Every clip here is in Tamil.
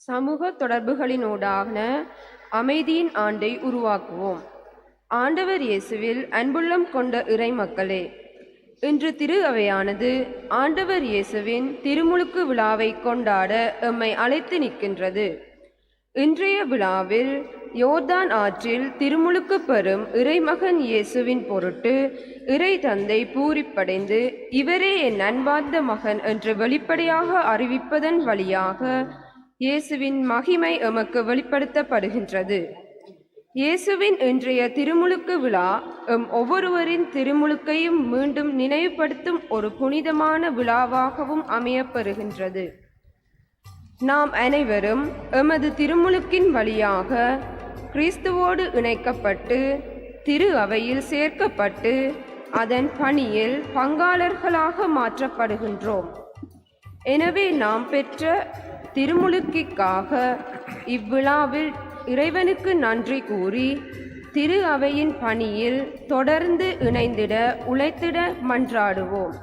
சமூக தொடர்புகளினூடான அமைதியின் ஆண்டை உருவாக்குவோம். ஆண்டவர் இயேசுவில் அன்புள்ளம் கொண்ட இறை மக்களே, இன்று திரு அவையானது ஆண்டவர் இயேசுவின் திருமுழுக்கு விழாவை கொண்டாட எம்மை அழைத்து நிற்கின்றது. இன்றைய விழாவில் யோர்தான் ஆற்றில் திருமுழுக்கு பெறும் இறைமகன் இயேசுவின் பொருட்டு இறை தந்தை பூரிப்படைந்து இவரே என் அன்பார்ந்த மகன் என்று வெளிப்படையாக அறிவிப்பதன் வழியாக இயேசுவின் மகிமை எமக்கு வெளிப்படுத்தப்படுகின்றது. இயேசுவின் இன்றைய திருமுழுக்கு விழா ஒவ்வொருவரின் திருமுழுக்கையும் மீண்டும் நினைவுபடுத்தும் ஒரு புனிதமான விழாவாகவும் அமையப்பெறுகின்றது. நாம் அனைவரும் எமது திருமுழுக்கின் வழியாக கிறிஸ்துவோடு இணைக்கப்பட்டு திரு அவையில் சேர்க்கப்பட்டு அதன் பணியில் பங்காளர்களாக மாற்றப்படுகின்றோம். எனவே நாம் பெற்ற திருமுழுக்கிற்காக இவ்விழாவில் இறைவனுக்கு நன்றி கூறி திரு அவையின் பணியில் தொடர்ந்து இணைந்திட உழைத்திட மன்றாடுவோம்.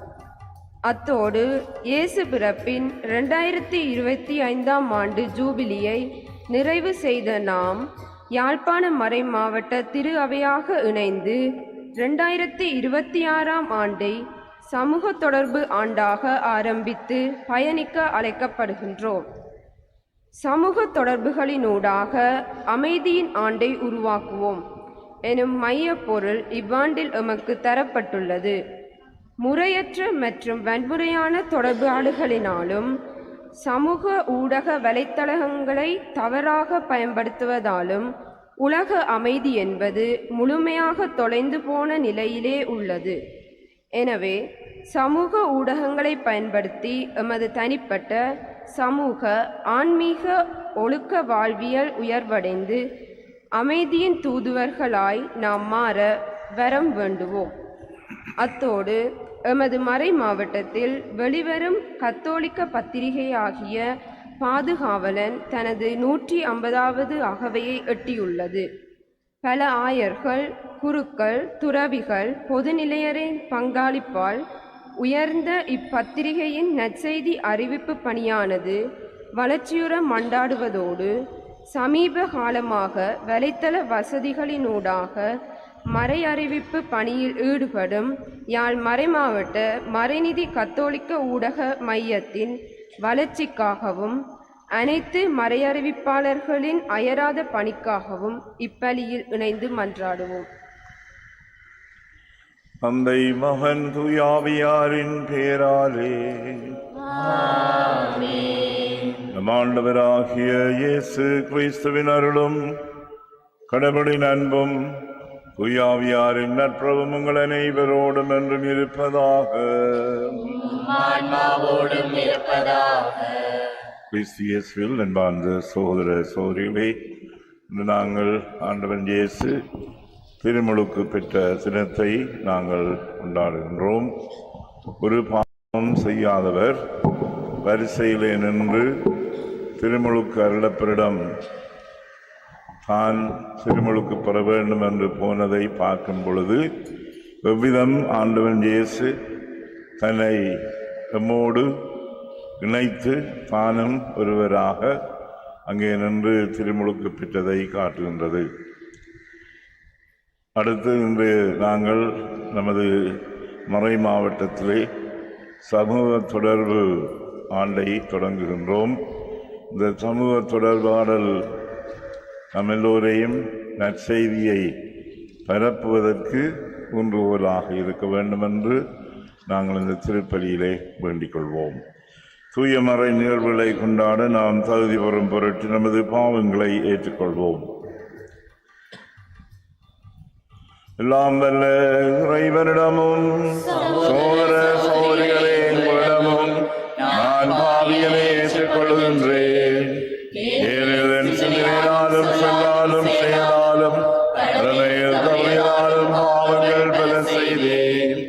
அத்தோடு இயேசு பிறப்பின் 2025ஆம் ஆண்டு ஜூபிலியை நிறைவு செய்த நாம் யாழ்ப்பாண மறை மாவட்ட திரு அவையாக இணைந்து 2026ஆம் ஆண்டை சமூக தொடர்பு ஆண்டாக ஆரம்பித்து பயணிக்க அழைக்கப்படுகின்றோம். சமூக தொடர்புகளினூடாக அமைதியின் ஆண்டை உருவாக்குவோம் எனும் மைய பொருள் இவ்வாண்டில் எமக்கு தரப்பட்டுள்ளது. முறையற்ற மற்றும் வன்முறையான தொடர்பாடுகளினாலும் சமூக ஊடக வலைத்தளங்களை தவறாக பயன்படுத்துவதாலும் உலக அமைதி என்பது முழுமையாக தொலைந்து போன நிலையிலே உள்ளது. எனவே சமூக ஊடகங்களை பயன்படுத்தி எமது தனிப்பட்ட சமூக ஆன்மீக ஒழுக்க வாழ்வியல் உயர்வடைந்து அமைதியின் தூதுவர்களாய் நாம் மாற வரம் வேண்டுவோம். அத்தோடு எமது மறை மாவட்டத்தில் வெளிவரும் கத்தோலிக்க பத்திரிகையாகிய பாதுகாவலன் தனது 150வது அகவையை எட்டியுள்ளது. பல ஆயர்கள், குருக்கள், துறவிகள், பொதுநிலையரின் பங்களிப்பால் உயர்ந்த இப்பத்திரிகையின் நற்செய்தி அறிவிப்பு பணியானது வளர்ச்சியுற மண்டாடுவதோடு சமீப காலமாக வலைத்தள வசதிகளினூடாக மறை அறிவிப்பு பணியில் ஈடுபடும் யாழ் மறைமாவட்ட மறைநிதி கத்தோலிக்க ஊடக மையத்தின் வளர்ச்சிக்காகவும் அனைத்து மறையறிவிப்பாளர்களின் அயராத பணிக்காகவும் இப்பலியில் இணைந்து மன்றாடுவோம். தந்தை மகன் தூயாவியாரின் பேராலே நம் ஆண்டவராகிய இயேசு கிறிஸ்துவின் அருளும் கடவுளின் அன்பும் தூயாவியாரின் நட்புறவும் உங்கள் அனைவரோடும் என்றும் இருப்பதாக. கிறிஸ்தியேசுவில் அன்பார்ந்த சகோதர சகோதரிகளே, இன்று நாங்கள் ஆண்டவன் இயேசு திருமுழுக்கு பெற்ற தினத்தை நாங்கள் கொண்டாடுகின்றோம். ஒரு பாவம் செய்யாதவர் வரிசையிலே நின்று திருமுழுக்கு அருளப்பரிடம் தான் திருமுழுக்கு பெற வேண்டும் என்று போனதை பார்க்கும் பொழுது எவ்விதம் ஆண்டவன் இயேசு தன்னை எம்மோடு இணைத்து தானும் ஒருவராக அங்கே நின்று திருமுழுக்கு பெற்றதை காட்டுகின்றது. அடுத்து இன்று நாங்கள் நமது மறை மாவட்டத்திலே சமூக தொடர்பு ஆண்டை தொடங்குகின்றோம். இந்த சமூக தொடர்பாடல் நம் எல்லோரையும் நற்செய்தியை பரப்புவதற்கு ஊன்றுகோலாக இருக்க வேண்டும் என்று நாங்கள் இந்த திருப்பலியிலே வேண்டிக் கொள்வோம். தூய மறை நிகழ்வுகளை கொண்டாட நாம் தகுதி பெறும் பொருட்டு நமது பாவங்களை ஏற்றுக்கொள்வோம். எல்லாம் வல்ல இறைவனிடமும் சகோதர சகோதரிகளே உங்களிடமும் நான் பாவியனை ஏற்றுக்கொள்கின்றேன். ஏனெனில் சிந்தனையாலும் சொல்லாலும் செயலாலும் தவறினாலும் பாவங்கள் பல செய்தேன்.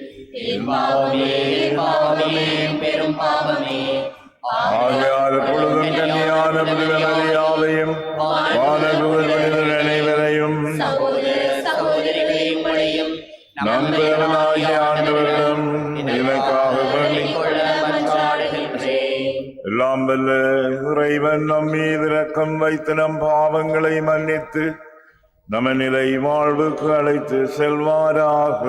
ஆகையால் பொழுதும் கன்னியான முதுகளையும் வானகுவர்கள் அனைவரையும் நம்பனாகிய ஆண்டவரிடம் எனக்காக எல்லாம் வல்ல இறைவன் நம் மீது இரக்கம் வைத்து நம் பாவங்களை மன்னித்து நம்ம நிலை வாழ்வுக்கு அழைத்து செல்வாராக.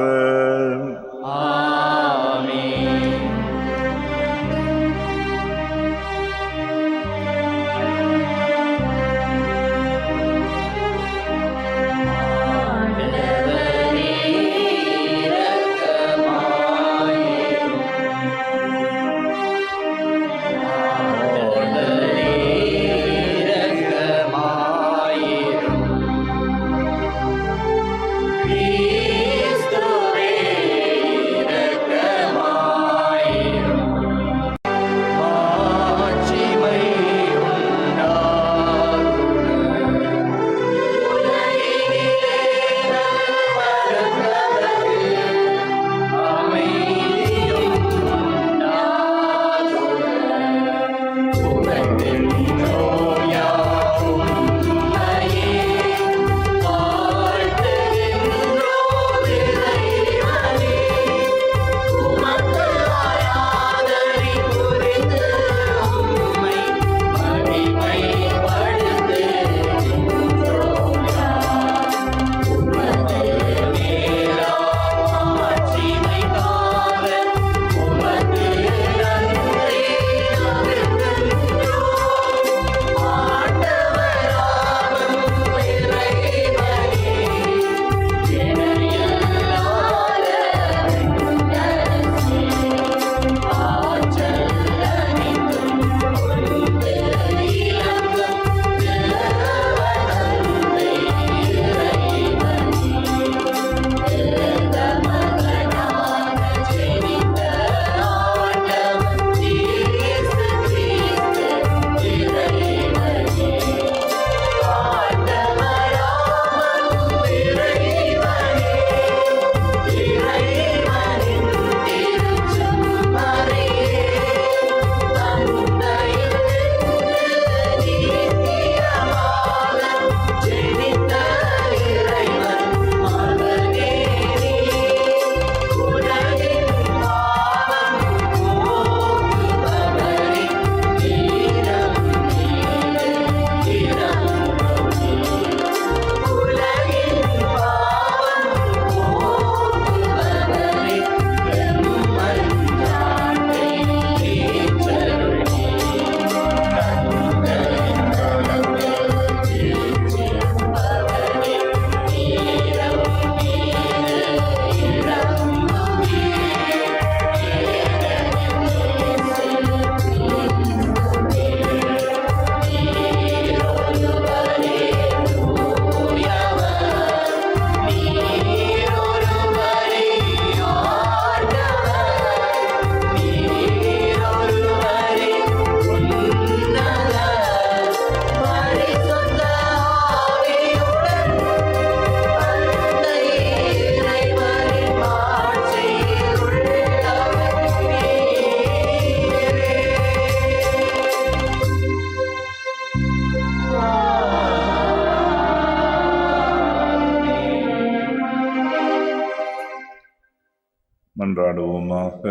மன்றாடுவோமாக.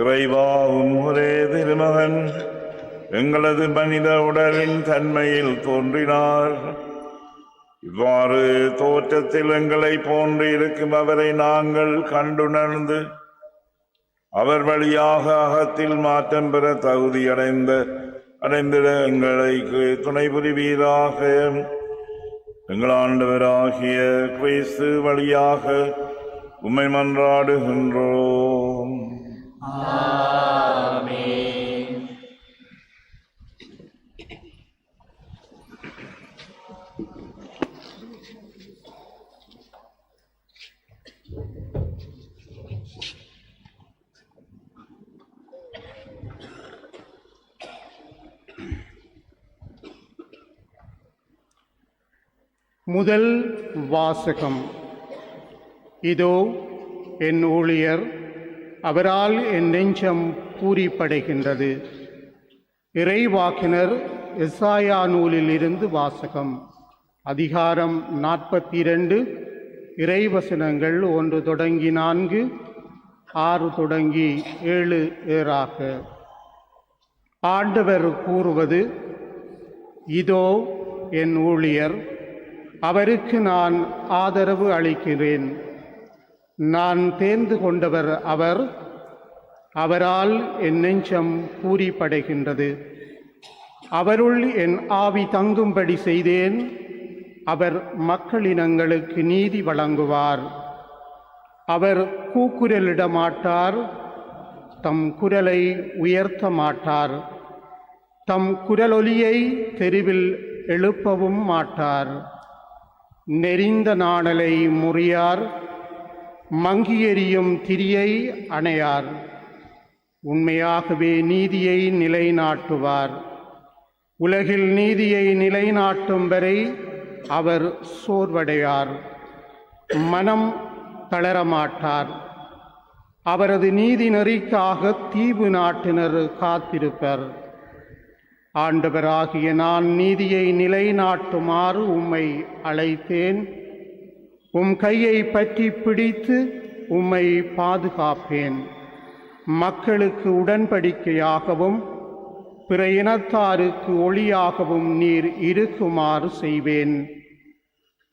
இறைவா, உம் ஒரே திருமகன் எங்களது மனித உடலின் தன்மையில் தோன்றினார். இவ்வாறு தோற்றத்தில் எங்களை போன்று இருக்கும் அவரை நாங்கள் கண்டுணர்ந்து அவர் வழியாக அகத்தில் மாற்றம் பெற தகுதி அடைந்திட எங்களுக்கு துணை புரிவீராக. எங்கள் ஆண்டவராகிய கிறிஸ்து வழியாக உம்மை மன்றாடுகின்றோம். முதல் வாசகம். இதோ என் ஊழியர், அவரால் என் நெஞ்சம் பூரிப்படைகின்றது. இறைவாக்கினர் எசாயா நூலில் இருந்து வாசகம். அதிகாரம் 42, இறைவசனங்கள் 1 தொடங்கி 4, 6 தொடங்கி 7 ஏறாக. ஆண்டவர் கூறுவது, இதோ என் ஊழியர், அவருக்கு நான் ஆதரவு அளிக்கிறேன். நான் தேர்ந்து கொண்டவர் அவர், அவரால் என் நெஞ்சம் பூரிப்படைகின்றது. அவருள் என் ஆவி தங்கும்படி செய்தேன். அவர் மக்களினங்களுக்கு நீதி வழங்குவார். அவர் கூக்குரலிட மாட்டார், தம் குரலை உயர்த்த மாட்டார். தம் குரலொலியை தெருவில் எழுப்பவும் மாட்டார். நெறிந்த நாணலை முறியார், மங்கி எரியும் திரியை அணையார். உண்மையாகவே நீதியை நிலைநாட்டுவார். உலகில் நீதியை நிலைநாட்டும் வரை அவர் சோர்வடையார், மனம் தளரமாட்டார். அவரது நீதி நெறிக்காக தீவு நாட்டினர் காத்திருப்பர். ஆண்டவராகிய நான் நீதியை நிலைநாட்டுமாறு உம்மை அழைத்தேன். உம் கையை பற்றி பிடித்து உம்மை பாதுகாப்பேன். மக்களுக்கு உடன்படிக்கையாகவும் பிற இனத்தாருக்கு ஒளியாகவும் நீர் இருக்குமாறு செய்வேன்.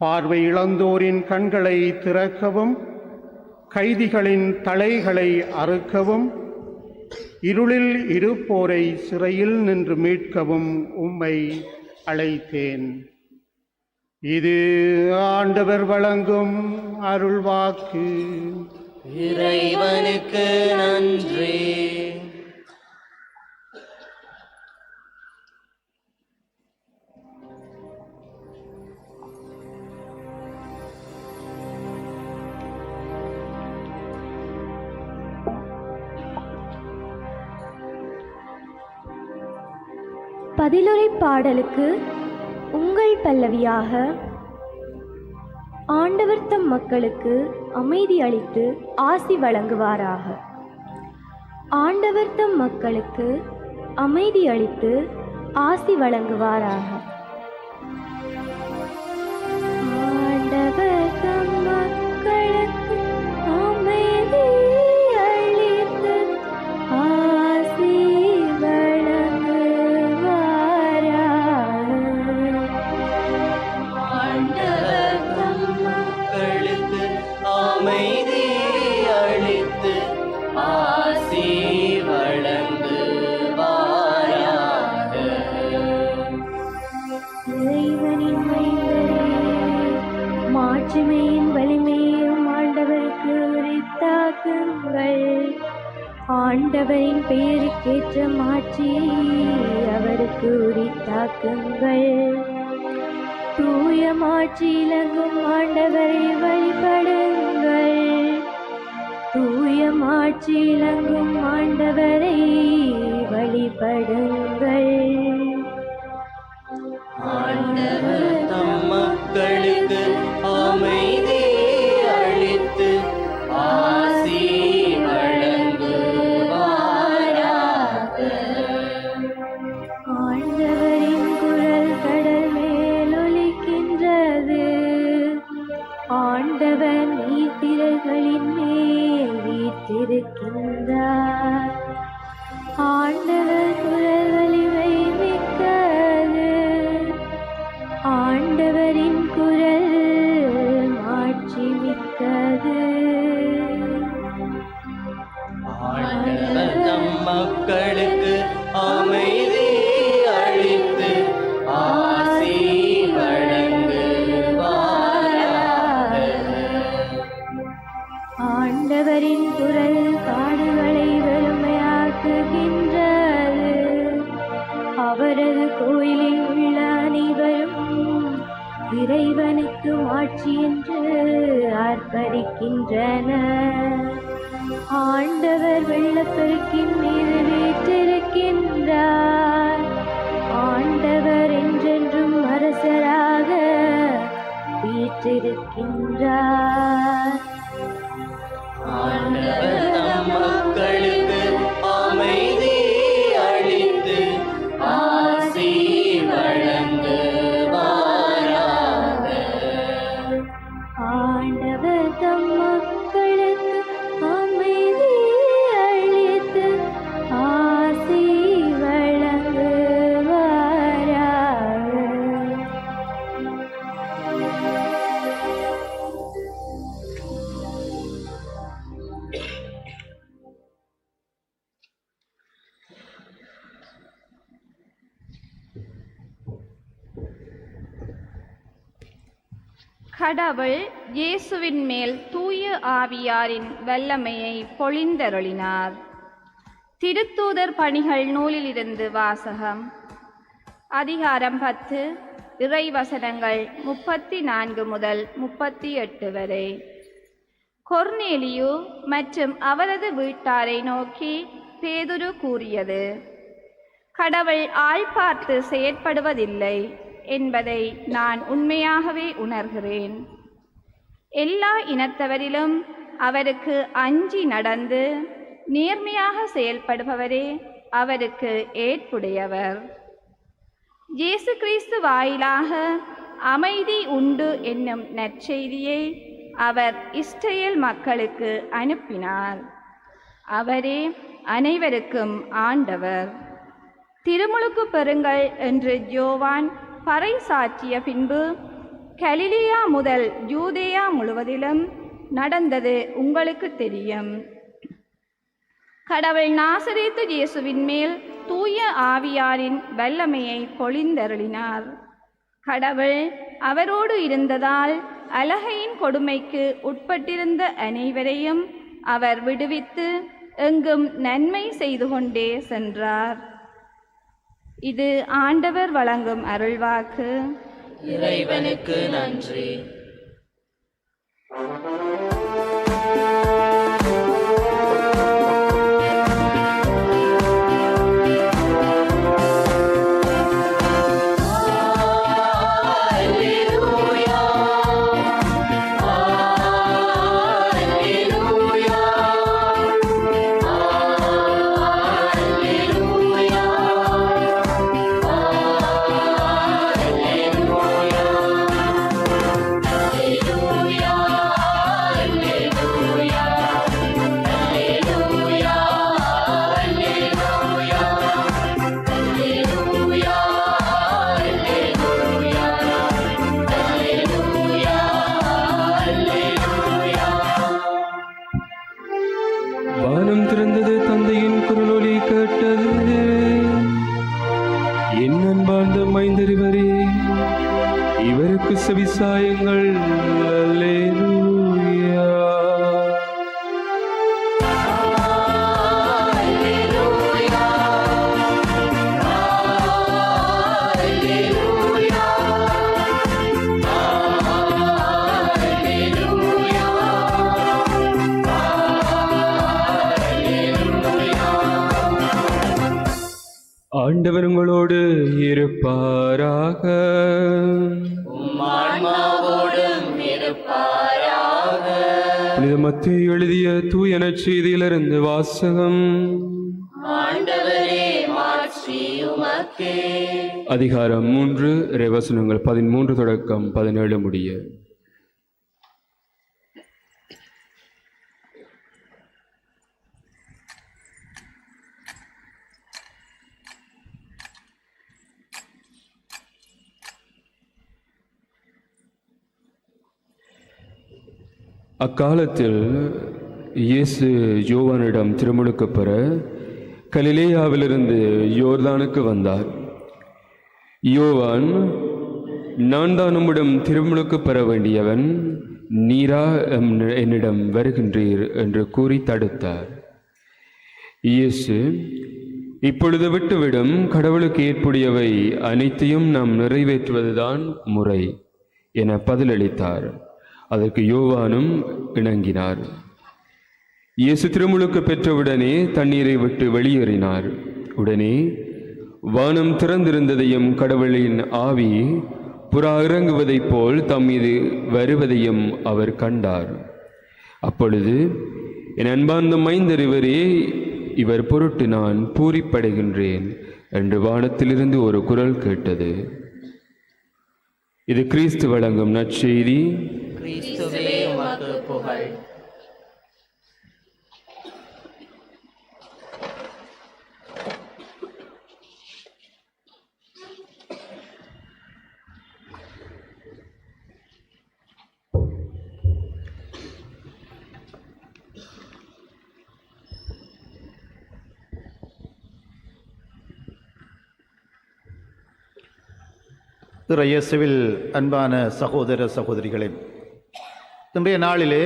பார்வை இழந்தோரின் கண்களை திறக்கவும், கைதிகளின் தலைகளை அறுக்கவும், இருளில் இருப்போரை சிறையில் நின்று மீட்கவும் உம்மை அழைத்தேன். இது ஆண்டவர் வழங்கும் அருள்வாக்கு. இறைவனுக்கு நன்றி. பதிலுரை பாடலுக்கு உங்கள் பல்லவியாக, ஆண்டவர் தம் மக்களுக்கு அமைதி அளித்து ஆசி வழங்குவாராக. ஆண்டவர் தம் மக்களுக்கு அமைதி அளித்து ஆசி வழங்குவாராக. ஆண்டவர் தம் மக்களுக்கு அமைதி அளித்து ஆசி ஆண்டவரின் பெயருக்கேற்ற மாட்சியை அவருக்கு உரித்தாக்குங்கள். தூய மாட்சியிலங்கும் ஆண்டவரை வழிபடுங்கள். தூய மாட்சியிலங்கும் ஆண்டவரை வழிபடுங்கள். ஆண்டவர் தம் மக்களுக்கு அமைதி அளித்து ஆசி ஆண்டவரின் குரல் கடல் மேலொலிக்கின்றது. ஆண்டவர் நீர்த்திரள்களின் மேல் வீற்றிருக்கின்றார். ஆண்டவர் குரல் வலிமை மிக்கது. ஆண்டவரின் குரல் மாட்சி மிக்கது. ஆண்டவர் தம் மக்களுக்கு அமைதி அளித்து ஆசி வழங்குவாராக. ஆண்டவரின் குரல் காடுகளை வெறுமையாக்குகின்றது. அவரது கோயிலில் உள்ள அனைவரும் இறைவனுக்கு மாட்சி என்று ஆர்ப்பரிக்கின்றனர். ஆண்டவர் வெள்ளப்பெருக்கின் மீது வீற்றிருக்கின்றார். ஆண்டவர் என்றென்றும் அரசராக வீற்றிருக்கின்றார். ஆண்டவர் தம் மக்களுக்கு அமைதி அளித்து ஆசி வழங்குவாராக. ஆண்டவர் தம் மக்களுக்கு அமைதி கடவுள் இயேசுவின் மேல் தூய ஆவியாரின் வல்லமையை பொழிந்தருளினார். திருத்தூதர் பணிகள் நூலிலிருந்து வாசகம். அதிகாரம் 10, இறைவசனங்கள் 34 முதல் 38 வரை. கொர்நேலியு மற்றும் அவரது வீட்டாரை நோக்கி பேதுரு கூறியது: கடவுள் ஆள் பார்த்து செயற்படுவதில்லை என்பதை நான் உண்மையாகவே உணர்கிறேன். எல்லா இனத்தவரிலும் அவருக்கு அஞ்சி நடந்து நேர்மையாக செயல்படுபவரே அவருக்கு ஏற்புடையவர். இயேசு கிறிஸ்து வாயிலாக அமைதி உண்டு என்னும் நற்செய்தியை அவர் இஸ்ரேல் மக்களுக்கு அனுப்பினார். அவரே அனைவருக்கும் ஆண்டவர். திருமுழுக்கு பெறுங்கள் என்று யோவான் பறைசாற்றிய பின்பு கலிலேயா முதல் யூதேயா முழுவதிலும் நடந்தது உங்களுக்கு தெரியும். கடவுள் நாசரேத்து இயேசுவின் மேல் தூய ஆவியாரின் வல்லமையை பொழிந்தருளினார். கடவுள் அவரோடு இருந்ததால் அலகையின் கொடுமைக்கு உட்பட்டிருந்த அனைவரையும் அவர் விடுவித்து எங்கும் நன்மை செய்து கொண்டே சென்றார். இது ஆண்டவர் வழங்கும் அருள்வாக்கு. இறைவனுக்கு நன்றி. வானம் திறந்தது, தந்தையின் குரலொலி கேட்டது. என் அன்பார்ந்த மைந்தரிவரே, இவருக்கு செவிசாயுங்கள். அல்லேலூயா. ஆண்டவர் உங்களோடு இருப்பாராக. உம் ஆன்மாவோடும் இருப்பாராக. புனித மத்தேயு எழுதிய தூய நற்செய்தியிலிருந்து வாசகம். ஆண்டவரே, மாட்சி உமக்கே. அதிகாரம் 3, இறைவசனங்கள் 13 தொடக்கம் 17 முடிய. அக்காலத்தில் இயேசு யோவானிடம் திருமுழுக்கு பெற கலிலேயாவிலிருந்து யோர்தானுக்கு வந்தார். யோவான், நான் தான் உம்மிடம் திருமுழுக்கு பெற வேண்டியவன், நீரா என்னிடம் வருகின்றீர் என்று கூறி தடுத்தார். இயேசு, இப்பொழுது விட்டுவிடும், கடவுளுக்கு ஏற்புடையவை அனைத்தையும் நாம் நிறைவேற்றுவதுதான் முறை என பதிலளித்தார். அதற்கு யோவானும் இணங்கினார். இயேசு திருமுழுக்கு பெற்றவுடனே தண்ணீரை விட்டு வெளியேறினார். உடனே வானம் திறந்திருந்ததையும் கடவுளின் ஆவி புறா இறங்குவதைப் போல் தம் மீது வருவதையும் அவர் கண்டார். அப்பொழுது, என் அன்பார்ந்த மைந்தரிவரே, இவர் பொருட்டு நான் பூரிப்படைகின்றேன் என்று வானத்திலிருந்து ஒரு குரல் கேட்டது. இது கிறிஸ்து வழங்கும் நற்செய்தி. கிறிஸ்துவே உமக்கு புகழ். இயேசுவில் அன்பான சகோதர சகோதரிகளே, இன்றைய நாளிலே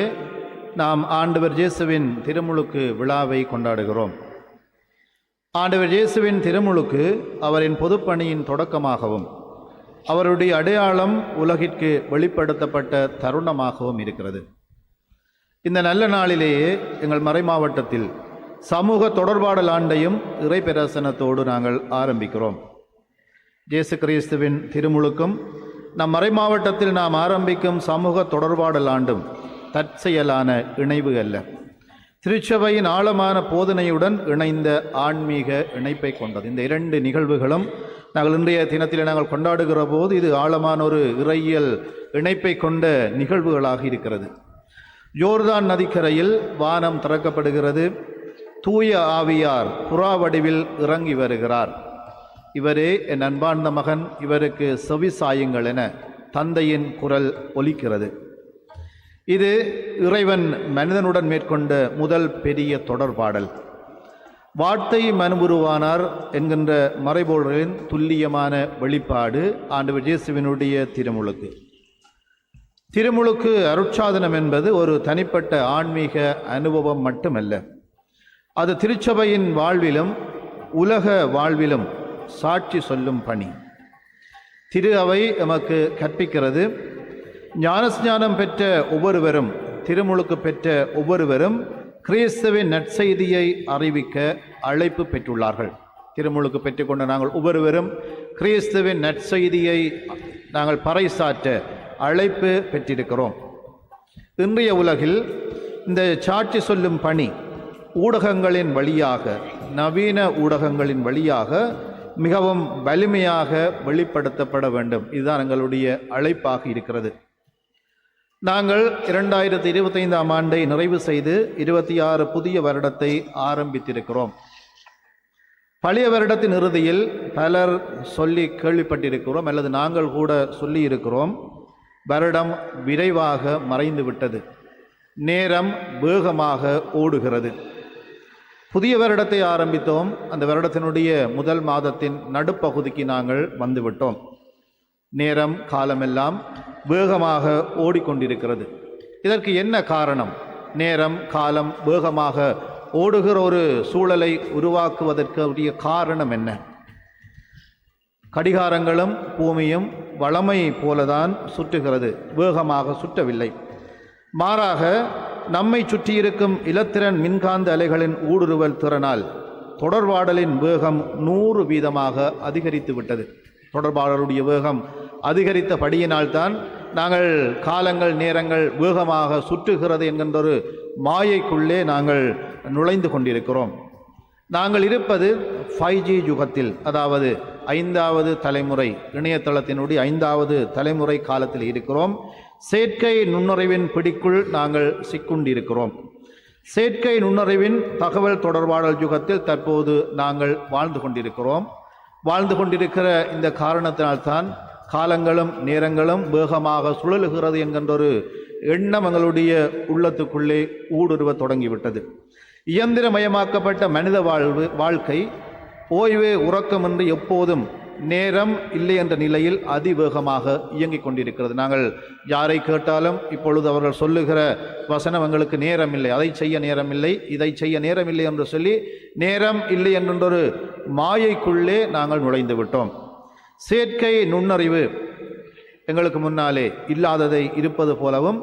நாம் ஆண்டவர் இயேசுவின் திருமுழுக்கு விழாவை கொண்டாடுகிறோம். ஆண்டவர் இயேசுவின் திருமுழுக்கு அவரின் பொதுப்பணியின் தொடக்கமாகவும் அவருடைய அடையாளம் உலகிற்கு வெளிப்படுத்தப்பட்ட தருணமாகவும் இருக்கிறது. இந்த நல்ல நாளிலேயே எங்கள் மறைமாவட்டத்தில் சமூக தொடர்பாடல் ஆண்டையும் இறைப்பிரசனத்தோடு நாங்கள் ஆரம்பிக்கிறோம். இயேசு கிறிஸ்துவின் திருமுழுக்கும் நம் மறைமாவட்டத்தில் நாம் ஆரம்பிக்கும் சமூக தொடர்பாடல் ஆண்டும் தற்செயலான இணைவு அல்ல, திருச்சபையின் ஆழமான போதனையுடன் இணைந்த ஆன்மீக இணைப்பை கொண்டது. இந்த இரண்டு நிகழ்வுகளும் நாங்கள் இன்றைய தினத்தில் நாங்கள் கொண்டாடுகிற போது இது ஆழமான ஒரு இறையியல் இணைப்பை கொண்ட நிகழ்வுகளாக இருக்கிறது. யோர்தான் நதிக்கரையில் வானம் திறக்கப்படுகிறது. தூய ஆவியார் புறா வடிவில் இறங்கி வருகிறார். இவரே என் அன்பார்ந்த மகன், இவருக்கு செவிசாயுங்கள் என தந்தையின் குரல் ஒலிக்கிறது. இது இறைவன் மனிதனுடன் மேற்கொண்ட முதல் பெரிய தொடர்பாடல். வார்த்தை மனுபுருவானார் என்கின்ற மறைபொருளின் துல்லியமான வெளிப்பாடு ஆண்டவர் இயேசுவினுடைய திருமுழுக்கு. திருமுழுக்கு அருட்சாதனம் என்பது ஒரு தனிப்பட்ட ஆன்மீக அனுபவம் மட்டுமல்ல, அது திருச்சபையின் வாழ்விலும் உலக வாழ்விலும் சாட்சி சொல்லும் பணி. திரு அவை எமக்கு கற்பிக்கிறது. ஞானஸ்ஞானம் பெற்ற ஒவ்வொருவரும், திருமுழுக்கு பெற்ற ஒவ்வொருவரும் கிறிஸ்துவின் நற்செய்தியை அறிவிக்க அழைப்பு பெற்றுள்ளார்கள். திருமுழுக்கு பெற்றுக்கொண்ட நாங்கள் ஒவ்வொருவரும் கிறிஸ்துவின் நற்செய்தியை நாங்கள் பறைசாற்ற அழைப்பு பெற்றிருக்கிறோம். இன்றைய உலகில் இந்த சாட்சி சொல்லும் பணி ஊடகங்களின் வழியாக, நவீன ஊடகங்களின் வழியாக மிகவும் வலிமையாக வெளிப்படுத்தப்பட வேண்டும். இதுதான் எங்களுடைய அழைப்பாக இருக்கிறது. நாங்கள் 2025ஆம் ஆண்டை நிறைவு செய்து 26 புதிய வருடத்தை ஆரம்பித்திருக்கிறோம். பழைய வருடத்தின் இறுதியில் பலர் சொல்லி கேள்விப்பட்டிருக்கிறோம், அல்லது நாங்கள் கூட சொல்லி இருக்கிறோம், வருடம் விரைவாக மறைந்து விட்டது, நேரம் வேகமாக ஓடுகிறது. புதிய வருடத்தை ஆரம்பித்தோம். அந்த வருடத்தினுடைய முதல் மாதத்தின் நடுப்பகுதிக்கு நாங்கள் வந்துவிட்டோம். நேரம் காலமெல்லாம் வேகமாக ஓடிக்கொண்டிருக்கிறது. இதற்கு என்ன காரணம்? நேரம் காலம் வேகமாக ஓடுகிற ஒரு சூழலை உருவாக்குவதற்கு காரணம் என்ன? கடிகாரங்களும் பூமியும் வளமை போலதான் சுற்றுகிறது, வேகமாக சுற்றவில்லை. மாறாக நம்மை சுற்றியிருக்கும் இலத்திரன் மின்காந்த அலைகளின் ஊடுருவல் திறனால் தொடர்பாடலின் வேகம் 100 வீதமாக அதிகரித்து விட்டது. தொடர்பாடலுடைய வேகம் அதிகரித்தபடியினால்தான் நாங்கள் காலங்கள் நேரங்கள் வேகமாக சுற்றுகிறது என்கின்ற ஒரு மாயைக்குள்ளே நாங்கள் நுழைந்து கொண்டிருக்கிறோம். நாங்கள் இருப்பது 5G யுகத்தில், அதாவது 5வது தலைமுறை இணையதளத்தினுடைய 5வது தலைமுறை காலத்தில் இருக்கிறோம். செயற்கை நுண்ணறிவின் பிடிக்குள் நாங்கள் சிக்குண்டிருக்கிறோம். செயற்கை நுண்ணறிவின் தகவல் தொடர்பாடல் யுகத்தில் தற்போது நாங்கள் வாழ்ந்து கொண்டிருக்கிற இந்த காரணத்தினால்தான் காலங்களும் நேரங்களும் வேகமாக சுழலுகிறது என்கின்ற ஒரு எண்ணம் எங்களுடைய உள்ளத்துக்குள்ளே ஊடுருவ தொடங்கிவிட்டது. இயந்திரமயமாக்கப்பட்ட மனித வாழ்க்கை ஓய்வு உறக்கமின்றி எப்போதும் நேரம் இல்லை என்ற நிலையில் அதிவேகமாக இயங்கிக் கொண்டிருக்கிறது. நாங்கள் யாரை கேட்டாலும் இப்பொழுது அவர்கள் சொல்லுகிற வசனம் எங்களுக்கு நேரம் இல்லை, அதை செய்ய நேரம் இல்லை, இதை செய்ய நேரம் இல்லை என்று சொல்லி நேரம் இல்லை என்றொரு மாயைக்குள்ளே நாங்கள் நுழைந்து விட்டோம். செயற்கை நுண்ணறிவு எங்களுக்கு முன்னாலே இல்லாததை இருப்பது போலவும்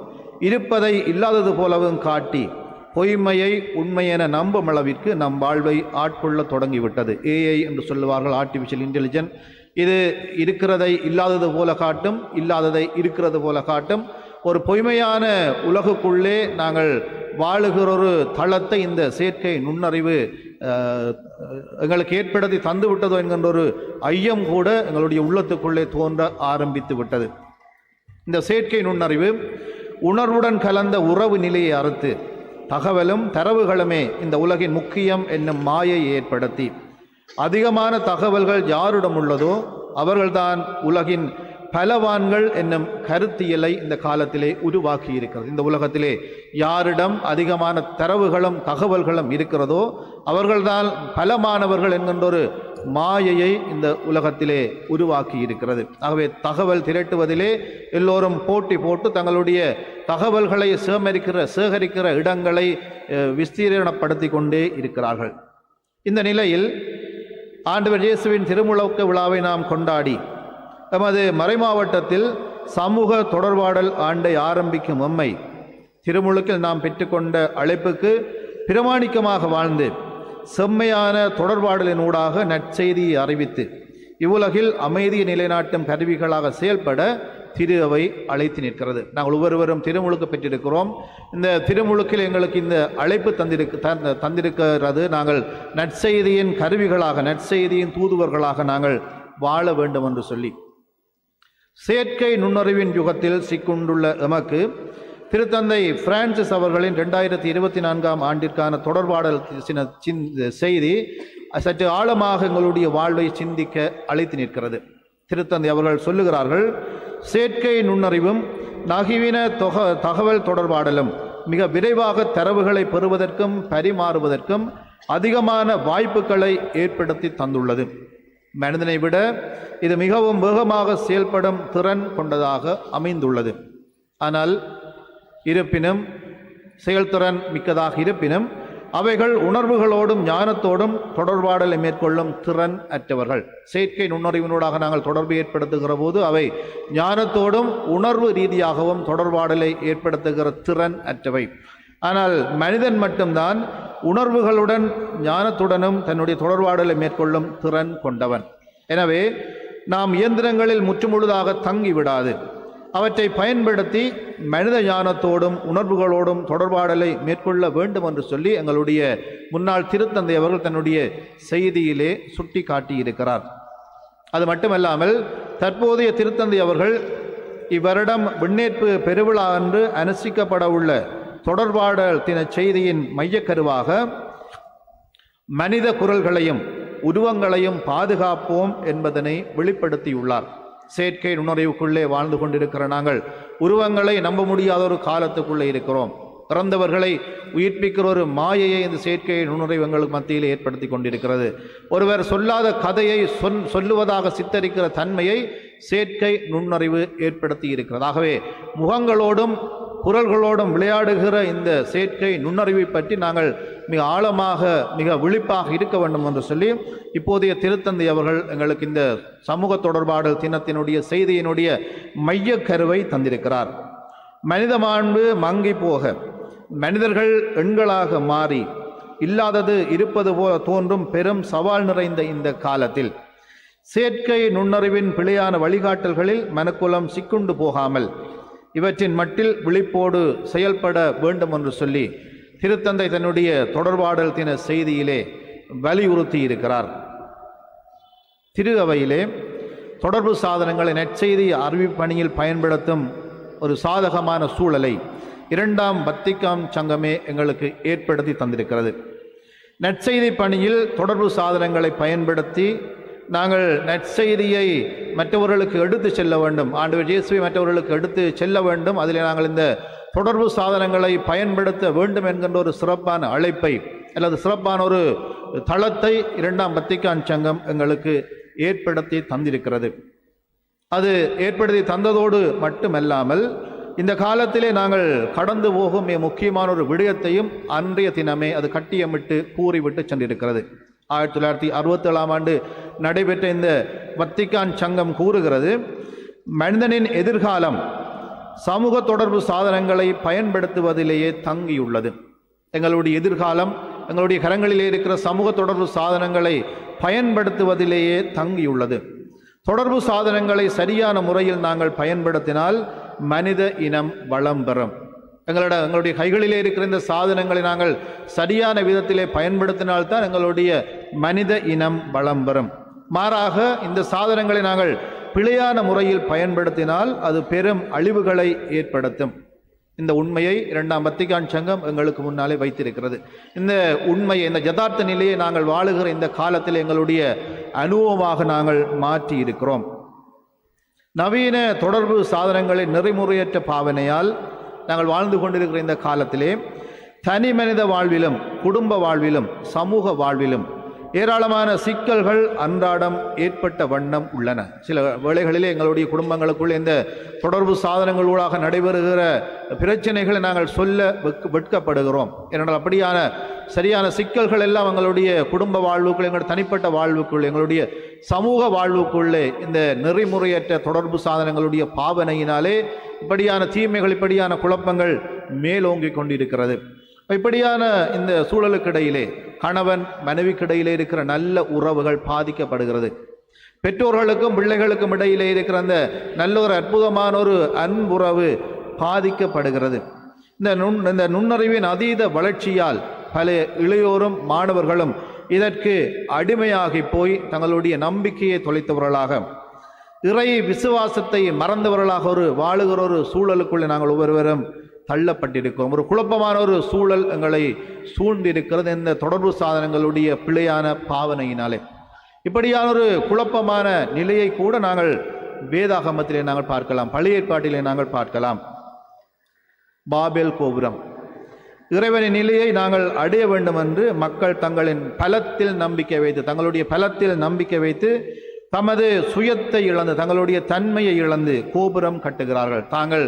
இருப்பதை இல்லாதது போலவும் காட்டி பொய்மையை உண்மை என நம்பும் அளவிற்கு நம் வாழ்வை ஆட்கொள்ள தொடங்கிவிட்டது. AI என்று சொல்லுவார்கள், ஆர்டிஃபிஷியல் இன்டெலிஜென்ஸ். இது இருக்கிறதை இல்லாதது போல காட்டும், இல்லாததை இருக்கிறது போல காட்டும். ஒரு பொய்மையான உலகுக்குள்ளே நாங்கள் வாழுகிற ஒரு தளத்தை இந்த செயற்கை நுண்ணறிவு எங்களுக்கு ஏற்படுத்தி தந்து விட்டதோ என்கின்ற ஒரு ஐயம் கூட எங்களுடைய உள்ளத்துக்குள்ளே தோன்ற ஆரம்பித்து விட்டது. இந்த செயற்கை நுண்ணறிவு உணர்வுடன் கலந்த உறவு நிலையை அறுத்து தகவலும் தரவுகளுமே இந்த உலகின் முக்கியம் என்னும் மாயை ஏற்படுத்தி அதிகமான தகவல்கள் யாரிடம் உள்ளதோ அவர்கள்தான் உலகின் பலவான்கள் என்னும் கருத்தியலை இந்த காலத்திலே உருவாக்கி இருக்கிறது. இந்த உலகத்திலே யாரிடம் அதிகமான தரவுகளும் தகவல்களும் இருக்கிறதோ அவர்கள்தான் பலமானவர்கள் என்கின்ற ஒரு மாயையை இந்த உலகத்திலே உருவாக்கி இருக்கிறது. ஆகவே தகவல் திரட்டுவதிலே எல்லோரும் போட்டி போட்டு தங்களுடைய தகவல்களை சேகரிக்கிற இடங்களை விஸ்தீரணப்படுத்தி கொண்டே இருக்கிறார்கள். இந்த நிலையில் ஆண்டவர் இயேசுவின் திருமுழுக்கு விழாவை நாம் கொண்டாடி நமது மறைமாவட்டத்தில் சமூக தொடர்பாடல் ஆண்டை ஆரம்பிக்கும் எம்மை திருமுழுக்கில் நாம் பெற்றுக்கொண்ட அழைப்புக்கு பிரமாணிக்கமாக வாழ்ந்து செம்மையான தொடர்பாடலின் ஊடாக நற்செய்தியை அறிவித்து இவ்வுலகில் அமைதியை நிலைநாட்டும் கருவிகளாக செயல்பட திரு அவை அழைத்து நிற்கிறது. நாங்கள் ஒவ்வொருவரும் திருமுழுக்கு பெற்றிருக்கிறோம். இந்த திருமுழுக்கில் எங்களுக்கு இந்த அழைப்பு தந்திருக்கிறது. நாங்கள் நற்செய்தியின் கருவிகளாக, நற்செய்தியின் தூதுவர்களாக நாங்கள் வாழ வேண்டும் என்று சொல்லி செயற்கை நுண்ணறிவின் யுகத்தில் சிக்குண்டுள்ள எமக்கு திருத்தந்தை பிரான்சிஸ் அவர்களின் 2024 ஆண்டிற்கான தொடர்பாடல் செய்தி சற்று ஆழமாக எங்களுடைய வாழ்வை சிந்திக்க அழைத்து நிற்கிறது. திருத்தந்தை அவர்கள் சொல்லுகிறார்கள், செயற்கை நுண்ணறிவும் நவீன தகவல் தொடர்பாடலும் மிக விரைவாக தரவுகளை பெறுவதற்கும் பரிமாறுவதற்கும் அதிகமான வாய்ப்புகளை ஏற்படுத்தி தந்துள்ளது. மனிதனை விட இது மிகவும் வேகமாக செயல்படும் திறன் கொண்டதாக அமைந்துள்ளது. ஆனால் இருப்பினும் செயல்திறன் மிக்கதாக இருப்பினும் அவைகள் உணர்வுகளோடும் ஞானத்தோடும் தொடர்பாடலை மேற்கொள்ளும் திறன் அற்றவர்கள். செயற்கை நுண்ணறிவினூடாக நாங்கள் தொடர்பு ஏற்படுத்துகிற போது அவை ஞானத்தோடும் உணர்வு ரீதியாகவும் தொடர்பாடலை ஏற்படுத்துகிற திறன் அற்றவை. ஆனால் மனிதன் மட்டும்தான் உணர்வுகளுடன் ஞானத்துடனும் தன்னுடைய தொடர்பாடலை மேற்கொள்ளும் திறன் கொண்டவன். எனவே நாம் இயந்திரங்களில் முற்றுமுழுதாக தங்கிவிடாது அவற்றை பயன்படுத்தி மனித ஞானத்தோடும் உணர்வுகளோடும் தொடர்பாடலை மேற்கொள்ள வேண்டும் என்று சொல்லி எங்களுடைய முன்னாள் திருத்தந்தை அவர்கள் தன்னுடைய செய்தியிலே சுட்டி காட்டியிருக்கிறார். அது மட்டுமல்லாமல் தற்போதைய திருத்தந்தை அவர்கள் இவ்வருடம் விண்ணேற்பு பெருவிழா அன்று அனுஷ்டிக்கப்பட உள்ள தொடர்பாடல் தின செய்தியின் மையக்கருவாக மனித குரல்களையும் உருவங்களையும் பாதுகாப்போம் என்பதனை வெளிப்படுத்தியுள்ளார். செயற்கை நுண்ணறிவுக்குள்ளே வாழ்ந்து கொண்டிருக்கிற நாங்கள் உருவங்களை நம்ப முடியாத ஒரு காலத்துக்குள்ளே இருக்கிறோம். இறந்தவர்களை உயிர்ப்பிக்கிற ஒரு மாயையை இந்த செயற்கை நுண்ணறிவு எங்களுக்கு மத்தியில் ஏற்படுத்தி கொண்டிருக்கிறது. ஒருவர் சொல்லாத கதையை சொல்லுவதாக சித்தரிக்கிற தன்மையை செயற்கை நுண்ணறிவு ஏற்படுத்தி இருக்கிறது. ஆகவே முகங்களோடும் குரல்களோடும் விளையாடுகிற இந்த செயற்கை நுண்ணறிவை பற்றி நாங்கள் மிக ஆழமாக மிக விழிப்பாக இருக்க வேண்டும் என்று சொல்லி இப்போதைய திருத்தந்தை அவர்கள் எங்களுக்கு இந்த சமூக தொடர்பாடல் தினத்தினுடைய செய்தியினுடைய மையக்கருவை தந்திருக்கிறார். மனித மாண்பு மங்கி போக மனிதர்கள் எண்களாக மாறி இல்லாதது இருப்பது போல தோன்றும் பெரும் சவால் நிறைந்த இந்த காலத்தில் செயற்கை நுண்ணறிவின் பிழையான வழிகாட்டல்களில் மனுக்குலம் சிக்குண்டு போகாமல் இவற்றின் மட்டில் விழிப்போடு செயல்பட வேண்டும் என்று சொல்லி திருத்தந்தை தன்னுடைய தொடர்பாடல் தின செய்தியிலே வலியுறுத்தி இருக்கிறார். திரு அவையிலே தொடர்பு சாதனங்களை நற்செய்தி அறிவிப்பணியில் பயன்படுத்தும் ஒரு சாதகமான சூழலை 2ஆம் வத்திக்கான் சங்கமே எங்களுக்கு ஏற்படுத்தி தந்திருக்கிறது. நற்செய்தி பணியில் தொடர்பு சாதனங்களை பயன்படுத்தி நாங்கள் நற்செய்தியை மற்றவர்களுக்கு எடுத்து செல்ல வேண்டும், ஆண்டவர் இயேசுவை மற்றவர்களுக்கு எடுத்து செல்ல வேண்டும். அதில் நாங்கள் இந்த தொடர்பு சாதனங்களை பயன்படுத்த வேண்டும் என்கின்ற ஒரு சிறப்பான அழைப்பை அல்லது சிறப்பான ஒரு தளத்தை 2ஆம் வத்திக்கான் சங்கம் எங்களுக்கு ஏற்படுத்தி தந்திருக்கிறது. அது ஏற்படுத்தி தந்ததோடு மட்டுமல்லாமல் இந்த காலத்திலே நாங்கள் கடந்து போகும் முக்கியமான ஒரு விடயத்தையும் அன்றைய தினமே அது கட்டியமிட்டு கூறிவிட்டு சென்றிருக்கிறது. 1967ஆம் ஆண்டு நடைபெற்ற இந்த வத்திக்கான் சங்கம் கூறுகிறது, மனிதனின் எதிர்காலம் சமூக தொடர்பு சாதனங்களை பயன்படுத்துவதிலேயே தங்கியுள்ளது. எங்களுடைய எதிர்காலம் எங்களுடைய கரங்களிலே இருக்கிற சமூக தொடர்பு சாதனங்களை பயன்படுத்துவதிலேயே தங்கியுள்ளது. தொடர்பு சாதனங்களை சரியான முறையில் நாங்கள் பயன்படுத்தினால் மனித இனம் வளம் பெறும். எங்களுடைய கைகளிலே இருக்கிற இந்த சாதனங்களை நாங்கள் சரியான விதத்திலே பயன்படுத்தினால்தான் எங்களுடைய மனித இனம் வளம் பெறும். மாறாக இந்த சாதனங்களை நாங்கள் பிழையான முறையில் பயன்படுத்தினால் அது பெரும் அழிவுகளை ஏற்படுத்தும். இந்த உண்மையை 2ஆம் வத்திக்கான் சங்கம் எங்களுக்கு முன்னாலே வைத்திருக்கிறது. இந்த உண்மையை, இந்த யதார்த்த நிலையை நாங்கள் வாழுகிற இந்த காலத்தில் எங்களுடைய அனுபவமாக நாங்கள் மாற்றி இருக்கிறோம். நவீன தொடர்பு சாதனங்களை நெறிமுறையற்ற பாவனையால் நாங்கள் வாழ்ந்து கொண்டிருக்கிற இந்த காலத்திலே தனி மனித வாழ்விலும் குடும்ப வாழ்விலும் சமூக வாழ்விலும் ஏராளமான சிக்கல்கள் அன்றாடம் ஏற்பட்ட வண்ணம் உள்ளன. சில வேளைகளிலே எங்களுடைய குடும்பங்களுக்குள் இந்த தொடர்பு சாதனங்களூடாக நடைபெறுகிற பிரச்சனைகளை நாங்கள் சொல்ல வெட்கப்படுகிறோம். ஏனென்றால் அப்படியான சரியான சிக்கல்கள் எல்லாம் எங்களுடைய குடும்ப வாழ்வுக்குள், எங்களுடைய தனிப்பட்ட வாழ்வுக்குள், எங்களுடைய சமூக வாழ்வுக்குள்ளே இந்த நெறிமுறையற்ற தொடர்பு சாதனங்களுடைய பாவனையினாலே இப்படியான தீமைகள், இப்படியான குழப்பங்கள் மேலோங்கி கொண்டிருக்கிறது. இப்படியான இந்த சூழலுக்கிடையிலே கணவன் மனைவிக்கிடையிலே இருக்கிற நல்ல உறவுகள் பாதிக்கப்படுகிறது. பெற்றோர்களுக்கும் பிள்ளைகளுக்கும் இடையிலே இருக்கிற அந்த நல்ல ஒரு அற்புதமான ஒரு அன்புறவு பாதிக்கப்படுகிறது. இந்த நுண்ணறிவின் அதீத வளர்ச்சியால் பல இளையோரும் மாணவர்களும் இதற்கு அடிமையாகி போய் தங்களுடைய நம்பிக்கையை தொலைத்தவர்களாக, இறை விசுவாசத்தை மறந்தவர்களாக வாழுகிற ஒரு சூழலுக்குள்ளே நாங்கள் ஒவ்வொருவரும் தள்ளப்பட்டிருக்கிறோம். ஒரு குழப்பமான ஒரு சூழல் எங்களை சூழ்ந்திருக்கிறது இந்த தொடர்பு சாதனங்களுடைய பிழையான பாவனையினாலே. இப்படியான ஒரு குழப்பமான நிலையை கூட நாங்கள் வேதாகமத்திலே நாங்கள் பார்க்கலாம், பழைய ஏற்பாட்டிலே நாங்கள் பார்க்கலாம். பாபேல் கோபுரம், இறைவனின் நிலையை நாங்கள் அடைய வேண்டும் என்று மக்கள் தங்களின் பலத்தில் நம்பிக்கை வைத்து, தங்களுடைய பலத்தில் நம்பிக்கை வைத்து தமது சுயத்தை இழந்து, தங்களுடைய தன்மையை இழந்து கோபுரம் கட்டுகிறார்கள். தாங்கள்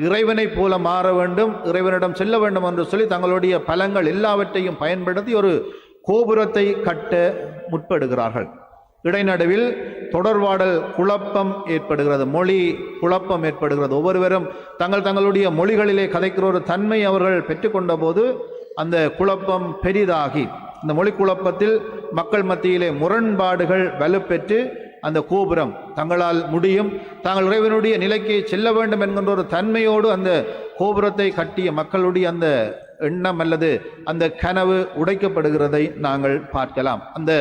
இறைவனை போல மாற வேண்டும், இறைவனிடம் செல்ல வேண்டும் என்று சொல்லி தங்களுடைய பலங்கள் எல்லாவற்றையும் பயன்படுத்தி ஒரு கோபுரத்தை கட்ட முற்படுகிறார்கள். இடைநடுவில் தொடர்பாடல் குழப்பம் ஏற்படுகிறது, மொழி குழப்பம் ஏற்படுகிறது. ஒவ்வொருவரும் தங்களுடைய மொழிகளிலே கதைக்கிற ஒரு தன்மை அவர்கள் பெற்றுக்கொண்ட போது அந்த குழப்பம் பெரிதாகி, இந்த மொழி குழப்பத்தில் மக்கள் மத்தியிலே முரண்பாடுகள் வலுப்பெற்று அந்த கோபுரம் தங்களால் முடியும், தாங்கள் இறைவனுடைய நிலைக்கு செல்ல வேண்டும் என்கின்ற ஒரு தன்மையோடு அந்த கோபுரத்தை கட்டிய மக்களுடைய அந்த எண்ணம் அல்லது அந்த கனவு உடைக்கப்படுகிறதை நாங்கள் பார்க்கலாம். அந்த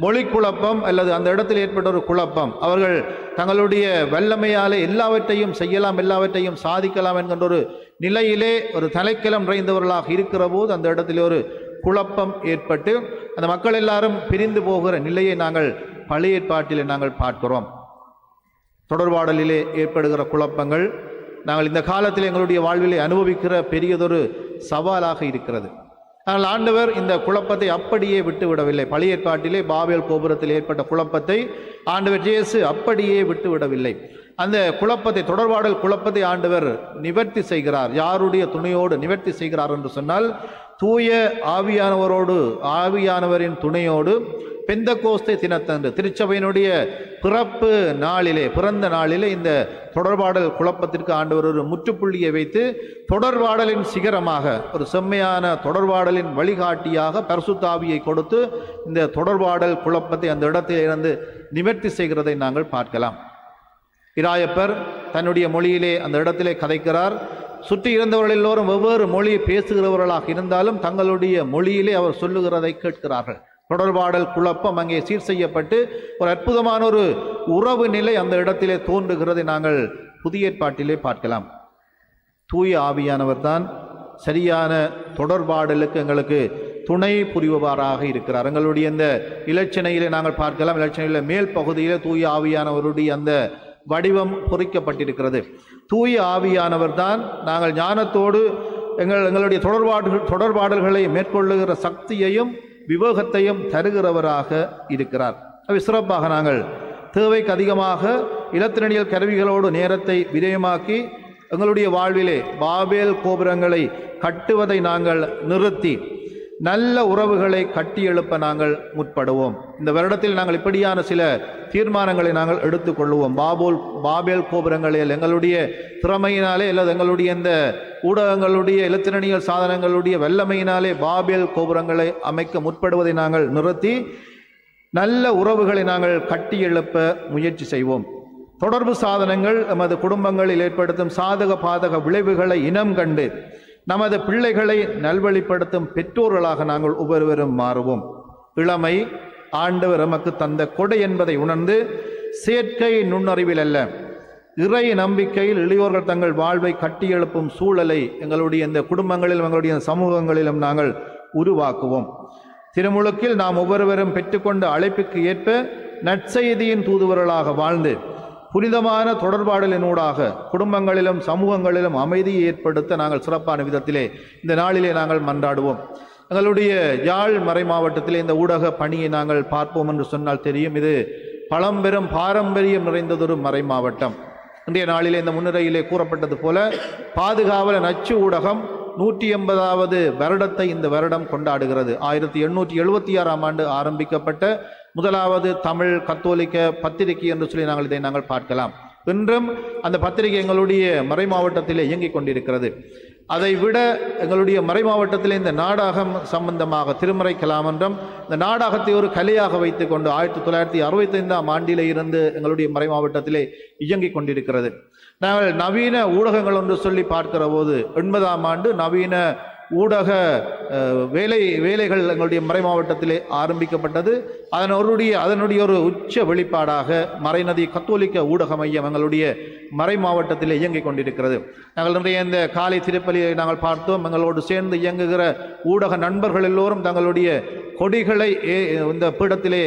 மொழி குழப்பம் அல்லது அந்த இடத்தில் ஏற்பட்ட ஒரு குழப்பம், அவர்கள் தங்களுடைய வல்லமையாலே எல்லாவற்றையும் செய்யலாம், எல்லாவற்றையும் சாதிக்கலாம் என்கின்ற ஒரு நிலையிலே ஒரு தலைக்கிலம் நிறைந்தவர்களாக இருக்கிற போது அந்த இடத்திலே ஒரு குழப்பம் ஏற்பட்டு அந்த மக்கள் எல்லாரும் பிரிந்து போகிற நிலையை நாங்கள் பழைய ஏற்பாட்டிலே நாங்கள் பார்க்கிறோம். தொடர்பாடலிலே ஏற்படுகிற குழப்பங்கள் நாங்கள் இந்த காலத்தில் எங்களுடைய வாழ்விலே அனுபவிக்கிற பெரியதொரு சவாலாக இருக்கிறது. ஆனால் ஆண்டவர் இந்த குழப்பத்தை அப்படியே விட்டுவிடவில்லை. பழைய ஏற்பாட்டிலே பாபேல் கோபுரத்தில் ஏற்பட்ட குழப்பத்தை ஆண்டவர் இயேசு அப்படியே விட்டுவிடவில்லை. அந்த குழப்பத்தை, தொடர்பாடல் குழப்பத்தை ஆண்டவர் நிவர்த்தி செய்கிறார். யாருடைய துணையோடு நிவர்த்தி செய்கிறார் என்று சொன்னால், தூய ஆவியானவரின் துணையோடு பெந்தகோஸ்தே தினத்தன்று திருச்சபையினுடைய பிறந்த நாளிலே இந்த தொடர்பாடல் குழப்பத்திற்கு ஆண்டவர் ஒரு முற்றுப்புள்ளியை வைத்து தொடர்பாடலின் சிகரமாக, ஒரு செம்மையான தொடர்பாடலின் வழிகாட்டியாக பரிசுத்த ஆவியை கொடுத்து இந்த தொடர்பாடல் குழப்பத்தை அந்த இடத்தில் இருந்து நிவர்த்தி செய்கிறதை நாங்கள் பார்க்கலாம். இராயப்பர் தன்னுடைய மொழியிலே அந்த இடத்திலே கதைக்கிறார். சுற்றி இருந்தவர்கள் எல்லோரும் வெவ்வேறு மொழி பேசுகிறவர்களாக இருந்தாலும் தங்களுடைய மொழியிலே அவர் சொல்லுகிறதை கேட்கிறார்கள். தொடர்பாடல் குழப்பம் அங்கே சீர் செய்யப்பட்டு ஒரு அற்புதமான ஒரு உறவு நிலை அந்த இடத்திலே தோன்றுகிறதை நாங்கள் புதிய ஏற்பாட்டிலே பார்க்கலாம். தூய ஆவியானவர் தான் சரியான தொடர்பாடலுக்கு எங்களுக்கு துணை புரிபவராக இருக்கிறார். எங்களுடைய இந்த இலட்சணையிலே நாங்கள் பார்க்கலாம். இலட்சணையில மேல் பகுதியிலே தூய ஆவியானவருடைய அந்த வடிவம் பொறிக்கப்பட்டிருக்கிறது. தூய ஆவியானவர் தான் நாங்கள் ஞானத்தோடு எங்களுடைய தொடர்பாடல்களை மேற்கொள்ளுகிற சக்தியையும் விவேகத்தையும் தருகிறவராக இருக்கிறார். அவை சிறப்பாக நாங்கள் தேவைக்கு அதிகமாக இலத்திரனியல் கருவிகளோடு நேரத்தை விரயமாக்கி எங்களுடைய வாழ்விலே பாபேல் கோபுரங்களை கட்டுவதை நாங்கள் நிறுத்தி நல்ல உறவுகளை கட்டி எழுப்ப நாங்கள் முற்படுவோம். இந்த வருடத்தில் நாங்கள் இப்படியான சில தீர்மானங்களை நாங்கள் எடுத்துக்கொள்வோம். பாபேல் கோபுரங்களில் எங்களுடைய திறமையினாலே அல்லது எங்களுடைய இந்த ஊடகங்களுடைய இலத்திரனியல் சாதனங்களுடைய வல்லமையினாலே பாபேல் கோபுரங்களை அமைக்க முற்படுவதை நாங்கள் நிறுத்தி நல்ல உறவுகளை நாங்கள் கட்டி எழுப்ப முயற்சி செய்வோம். தொடர்பு சாதனங்கள் நமது குடும்பங்களில் ஏற்படுத்தும் சாதக பாதக விளைவுகளை இனம் கண்டு நமது பிள்ளைகளை நல்வழிப்படுத்தும் பெற்றோர்களாக நாங்கள் ஒவ்வொருவரும் மாறுவோம். இளமை ஆண்டவர் நமக்கு தந்த கொடை என்பதை உணர்ந்து செயற்கை நுண்ணறிவில் அல்ல, இறை நம்பிக்கையில் இளையோர்கள் தங்கள் வாழ்வை கட்டியெழுப்பும் சூழலை எங்களுடைய இந்த குடும்பங்களிலும் எங்களுடைய சமூகங்களிலும் நாங்கள் உருவாக்குவோம். திருமுழுக்கில் நாம் ஒவ்வொருவரும் பெற்றுக்கொண்ட அழைப்புக்கு ஏற்ப நற்செய்தியின் தூதுவர்களாக வாழ்ந்து புனிதமான தொடர்பாடலினூடாக குடும்பங்களிலும் சமூகங்களிலும் அமைதியை ஏற்படுத்த நாங்கள் சிறப்பான விதத்திலே இந்த நாளிலே நாங்கள் மன்றாடுவோம். எங்களுடைய யாழ் மறை மாவட்டத்தில் இந்த ஊடக பணியை நாங்கள் பார்ப்போம் என்று சொன்னால் தெரியும். இது பழம்பெரும் பாரம்பரியம் நிறைந்ததொரு மறை மாவட்டம். இன்றைய நாளிலே இந்த முன்னுரையிலே கூறப்பட்டது போல பாதுகாவல நச்சு ஊடகம் 180வது வருடத்தை இந்த வருடம் கொண்டாடுகிறது. 1876ஆம் ஆண்டு ஆரம்பிக்கப்பட்ட முதலாவது தமிழ் கத்தோலிக்க பத்திரிகை என்று சொல்லி நாங்கள் பார்க்கலாம். இன்றும் அந்த பத்திரிகை எங்களுடைய மறை மாவட்டத்திலே இயங்கிக் கொண்டிருக்கிறது. அதை விட எங்களுடைய மறை மாவட்டத்தில் இந்த நாடகம் சம்பந்தமாக திருமறை கலாமன்றம் இந்த நாடகத்தை ஒரு கலையாக வைத்துக் கொண்டு 1965ஆம் ஆண்டிலே இருந்து எங்களுடைய மறை மாவட்டத்திலே இயங்கிக் கொண்டிருக்கிறது. நாங்கள் நவீன ஊடகங்கள் என்று சொல்லி பார்க்கிற போது 80ஆம் ஆண்டு நவீன ஊடக வேலைகள் எங்களுடைய மறை மாவட்டத்திலே ஆரம்பிக்கப்பட்டது. அதனுடைய ஒரு உச்ச வெளிப்பாடாக மறைநதி கத்தோலிக்க ஊடக மையம் எங்களுடைய மறை மாவட்டத்திலே இயங்கிக் கொண்டிருக்கிறது. நாங்கள் இன்றைய இந்த காலை திருப்பலியை நாங்கள் பார்த்தோம். எங்களோடு சேர்ந்து இயங்குகிற ஊடக நண்பர்கள் எல்லோரும் தங்களுடைய கொடிகளை இந்த பீடத்திலே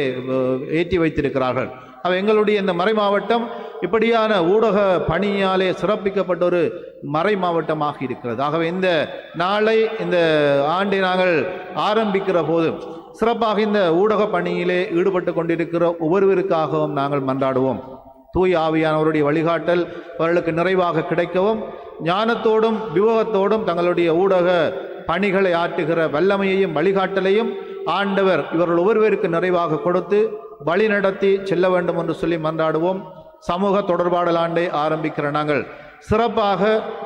ஏற்றி வைத்திருக்கிறார்கள். எங்களுடைய இந்த மறை மாவட்டம் இப்படியான ஊடக பணியாலே சிறப்பிக்கப்பட்ட ஒரு மறை மாவட்டமாக இருக்கிறது. ஆகவே இந்த நாளை இந்த ஆண்டை நாங்கள் ஆரம்பிக்கிற போது சிறப்பாக இந்த ஊடக பணியிலே ஈடுபட்டு கொண்டிருக்கிற ஒவ்வொருவருக்காகவும் நாங்கள் மன்றாடுவோம். தூய் ஆவியானவருடைய வழிகாட்டல் அவர்களுக்கு நிறைவாக கிடைக்கவும், ஞானத்தோடும் விவேகத்தோடும் தங்களுடைய ஊடக பணிகளை ஆற்றுகிற வல்லமையையும் வழிகாட்டலையும் ஆண்டவர் இவர்கள் ஒவ்வொருவருக்கு நிறைவாக கொடுத்து வழி நடத்தி செல்ல வேண்டும் என்று சொல்லி மன்றாடுவோம். சமூக தொடர்பாடல் ஆண்டை ஆரம்பிக்கிற நாங்கள் சிறப்பாக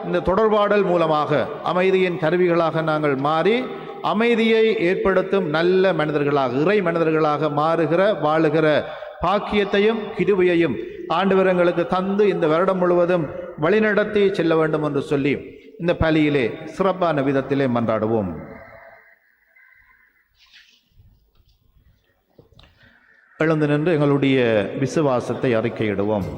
இந்த தொடர்பாடல் மூலமாக அமைதியின் கருவிகளாக நாங்கள் மாறி அமைதியை ஏற்படுத்தும் நல்ல மனிதர்களாக, இறை மனிதர்களாக மாறுகிற வாழுகிற பாக்கியத்தையும் கிருபையையும் ஆண்டவர் எங்களுக்கு தந்து இந்த வருடம் முழுவதும் வழிநடத்தி செல்ல வேண்டும் என்று சொல்லி இந்த பலியிலே சிறப்பான விதத்திலே மன்றாடுவோம். எழுந்து நின்று எங்களுடைய விசுவாசத்தை அறிக்கையிடுவோம்.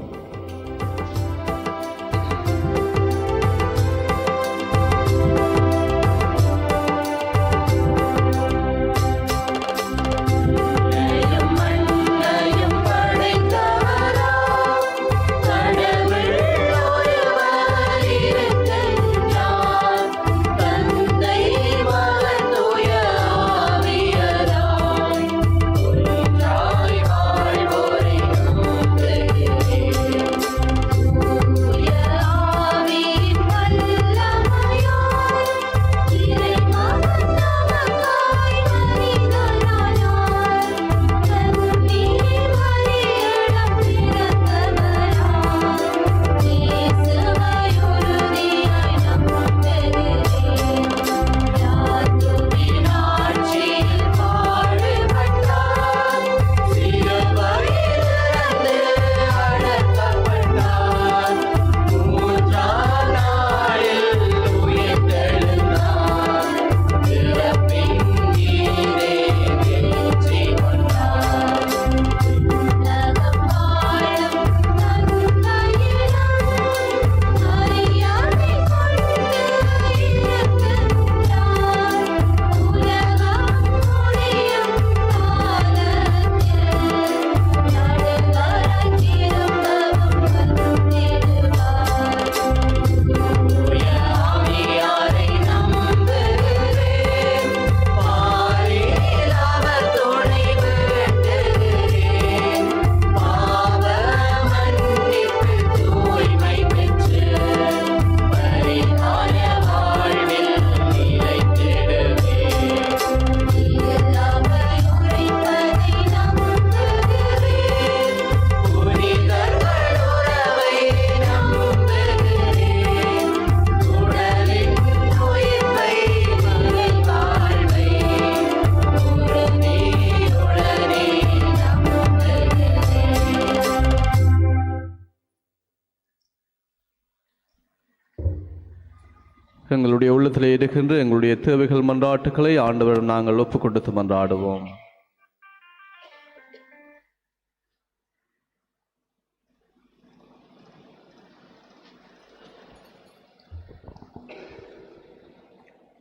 எங்களுடைய உள்ளத்தில் இருக்கின்ற எங்களுடைய தேவைகள் மன்றாட்டுக்களை ஆண்டவர் நாங்கள் ஒப்பு கொடுத்து மன்றாடுவோம்.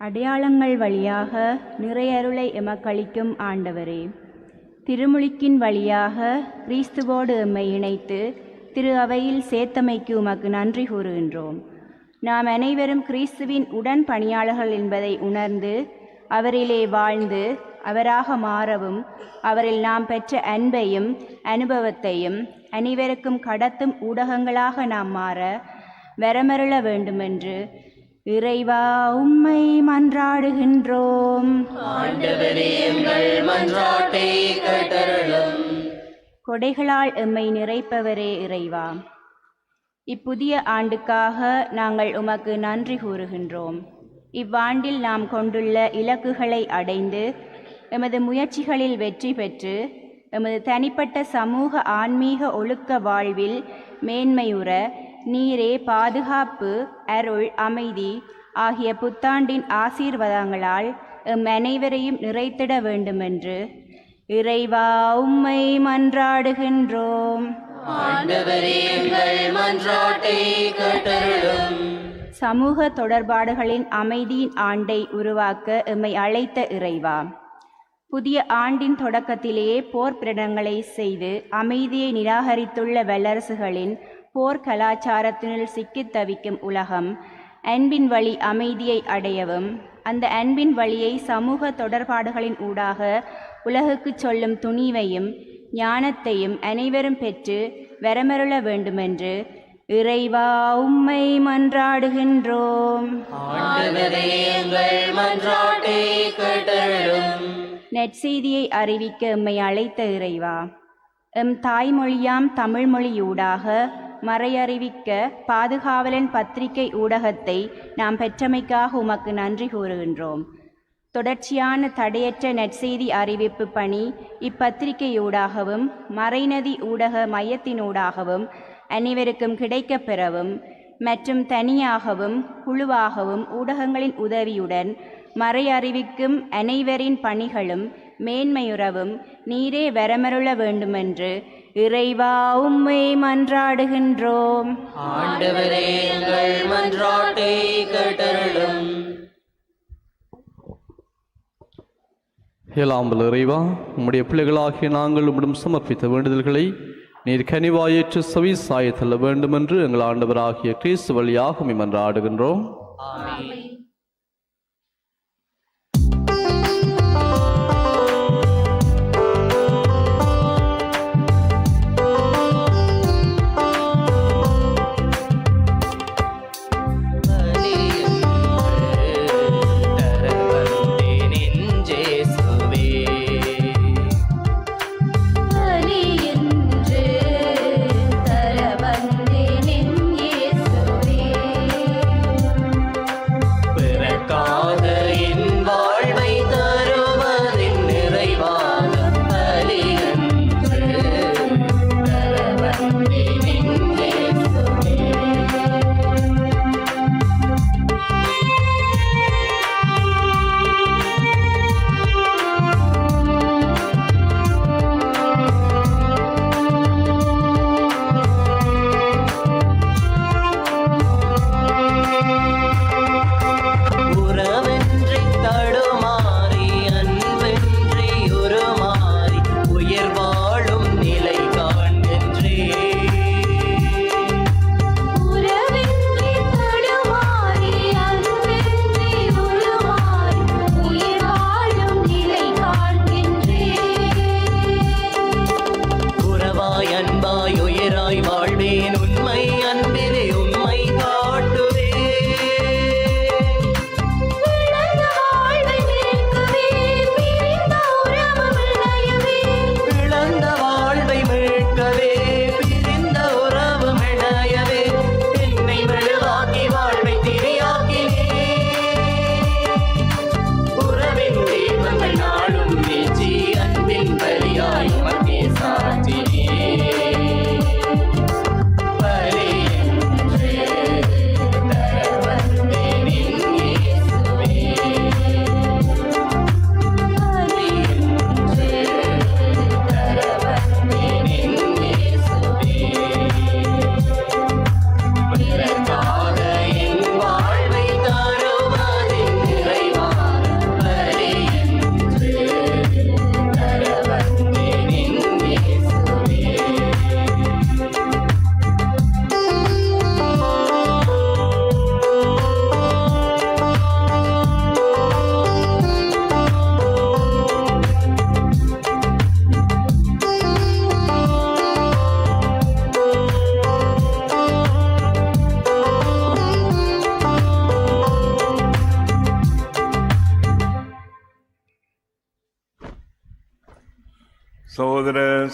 அடையாளங்கள் வழியாக நிறையருளை எமக்களிக்கும் ஆண்டவரே, திருமுழுக்கின் வழியாக கிறிஸ்துவோடு எம்மை இணைத்து திரு அவையில் சேர்த்தமைக்கு உமக்கு நன்றி கூறுகின்றோம். நாம் அனைவரும் கிறிஸ்துவின் உடன் பணியாளர்கள் என்பதை உணர்ந்து அவரிலே வாழ்ந்து அவராக மாறவும் அவரில் நாம் பெற்ற அன்பையும் அனுபவத்தையும் அனைவருக்கும் கடத்தும் ஊடகங்களாக நாம் மாற வரமருள வேண்டுமென்று இறைவா உம்மை மன்றாடுகின்றோம். ஆண்டவரே எங்கள் மன்றாட்டை கேட்டருளும். கொடைகளால் எம்மை நிறைப்பவரே இறைவா, இப்புதிய ஆண்டுக்காக நாங்கள் உமக்கு நன்றி கூறுகின்றோம். இவ்வாண்டில் நாம் கொண்டுள்ள இலக்குகளை அடைந்து எமது முயற்சிகளில் வெற்றி பெற்று எமது தனிப்பட்ட சமூக ஆன்மீக ஒழுக்க வாழ்வில் மேன்மையுற நீரே பாதுகாப்பு, அருள், அமைதி ஆகிய புத்தாண்டின் ஆசீர்வாதங்களால் எம் அனைவரையும் நிறைத்திட வேண்டுமென்று இறைவா உம்மை மன்றாடுகின்றோம். ஆண்டவரே எங்கள் மன்றாட்டை கேட்டருளும். சமூக தொடர்பாடுகளின் அமைதியின் ஆண்டை உருவாக்க எம்மை அழைத்த இறைவா, புதிய ஆண்டின் தொடக்கத்திலேயே போர் பிரடங்களை செய்து அமைதியை நிராகரித்துள்ள வல்லரசுகளின் போர் கலாச்சாரத்தினுள் சிக்கித் தவிக்கும் உலகம் அன்பின் வழி அமைதியை அடையவும் அந்த அன்பின் வழியை சமூக தொடர்பாடுகளின் ஊடாக உலகுக்கு சொல்லும் துணிவையும் ஞானத்தையும் அனைவரும் பெற்று வரமருள வேண்டுமென்று இறைவா உம்மை மன்றாடுகின்றோம். ஆண்டவரே எங்கள் மன்றாட்டை கேட்டருளும். நற்செய்தியை அறிவிக்க எம்மை அழைத்த இறைவா, எம் தாய்மொழியாம் தமிழ்மொழியூடாக மறையறிவிக்க பாதுகாவலன் பத்திரிகை ஊடகத்தை நாம் பெற்றமைக்காக உமக்கு நன்றி கூறுகின்றோம். தொடர்ச்சியான தடையற்ற நற்செய்தி அறிவிப்பு பணி இப்பத்திரிகையூடாகவும் மறைநதி ஊடக மையத்தினூடாகவும் அனைவருக்கும் கிடைக்கப் பெறவும் மற்றும் தனியாகவும் குழுவாகவும் ஊடகங்களின் உதவியுடன் மறையறிவிக்கும் அனைவரின் பணிகளும் மேன்மையுறவும் நீரே வரமருள வேண்டுமென்று இறைவா உம்மை மன்றாடுகின்றோம். ஆண்டவரே எங்கள் மன்றாட்டை கேட்டருளும். ஏலாம்பல் இறைவா, உம்முடைய பிள்ளைகளாகிய நாங்கள் உம்மிடம் சமர்ப்பித்த வேண்டுதல்களை நீர் கனிவாயேற்று செவி சாயத்தள்ள வேண்டுமென்று எங்கள் ஆண்டவராகிய கிறிஸ்து வழியாக உம்மை மன்றாடுகின்றோம். ஆமென்.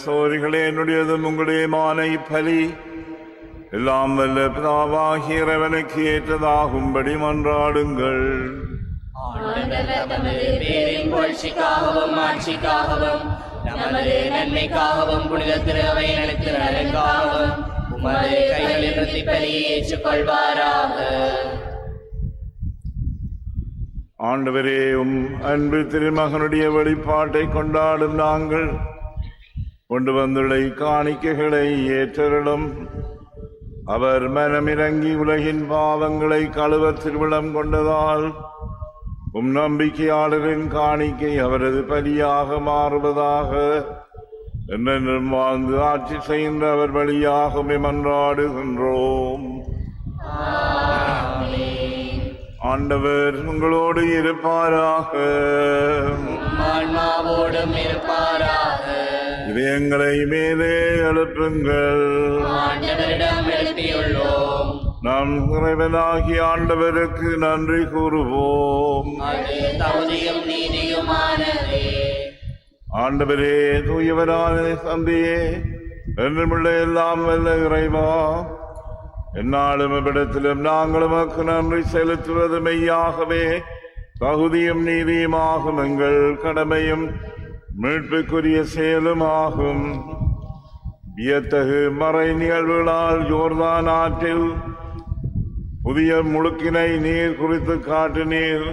சோரிகளே, என்னுடையதும் உங்களுடைய மானை பலி எல்லாம் வல்ல பிதாவாகிய இறைவனுக்கு ஏற்றதாகும்படி மன்றாடுங்கள். ஆண்டவர் தமது பேரின் புகழ்ச்சிக்காகவும் ஆட்சிக்காகவும் நமது நன்மைக்காகவும் புனித திரு அவை நடத்து நலனுக்காகவும் உமது கைகளில் பலியை ஏற்றுக்கொள்வாராக. ஆண்டவரே, அன்பு திருமகனுடைய வெளிப்பாட்டை கொண்டாடும் நாங்கள் கொண்டு வந்துள்ள காணிக்கைகளை ஏற்றருளும். அவர் மனமிறங்கி உலகின் பாவங்களை கழுவ திருவிழம் கொண்டதால் நம்பிக்கையாளரின் காணிக்கை அவரது பலியாக மாறுவதாக. என்றென்றும் வாழ்ந்து ஆட்சி செய்கின்ற அவர் வழியாக மன்றாடுகின்றோம். ஆண்டவர் உங்களோடு இருப்பாராக. ஆன்மாவோடும் இருப்பாராக. இதயங்களை மேலே எழுப்புங்கள். ஆண்டவரிடம் எழுப்பியுள்ளோம். நம் இறைவனாகிய ஆண்டவருக்கு நன்றி கூறுவோம். அது தகுதியும் நீதியுமானதே. ஆண்டவரே, தூயவரான தந்தையே, என்றுமுள்ள எல்லாம் வல்ல இறைவா, எந்நாளும் இவ்விடத்திலும் நாங்கள் உமக்கு நன்றி செலுத்துவது மெய்யாகவே தகுதியும் நீதியுமாகும். எங்கள் கடமையும் மீட்புக்குரிய செயலுமாகும். வியத்தகு மறை நிகழ்வுகளால் யோர்தான் ஆற்றில் புதிய முழுக்கினை நீர் குறித்து காட்டினீர்.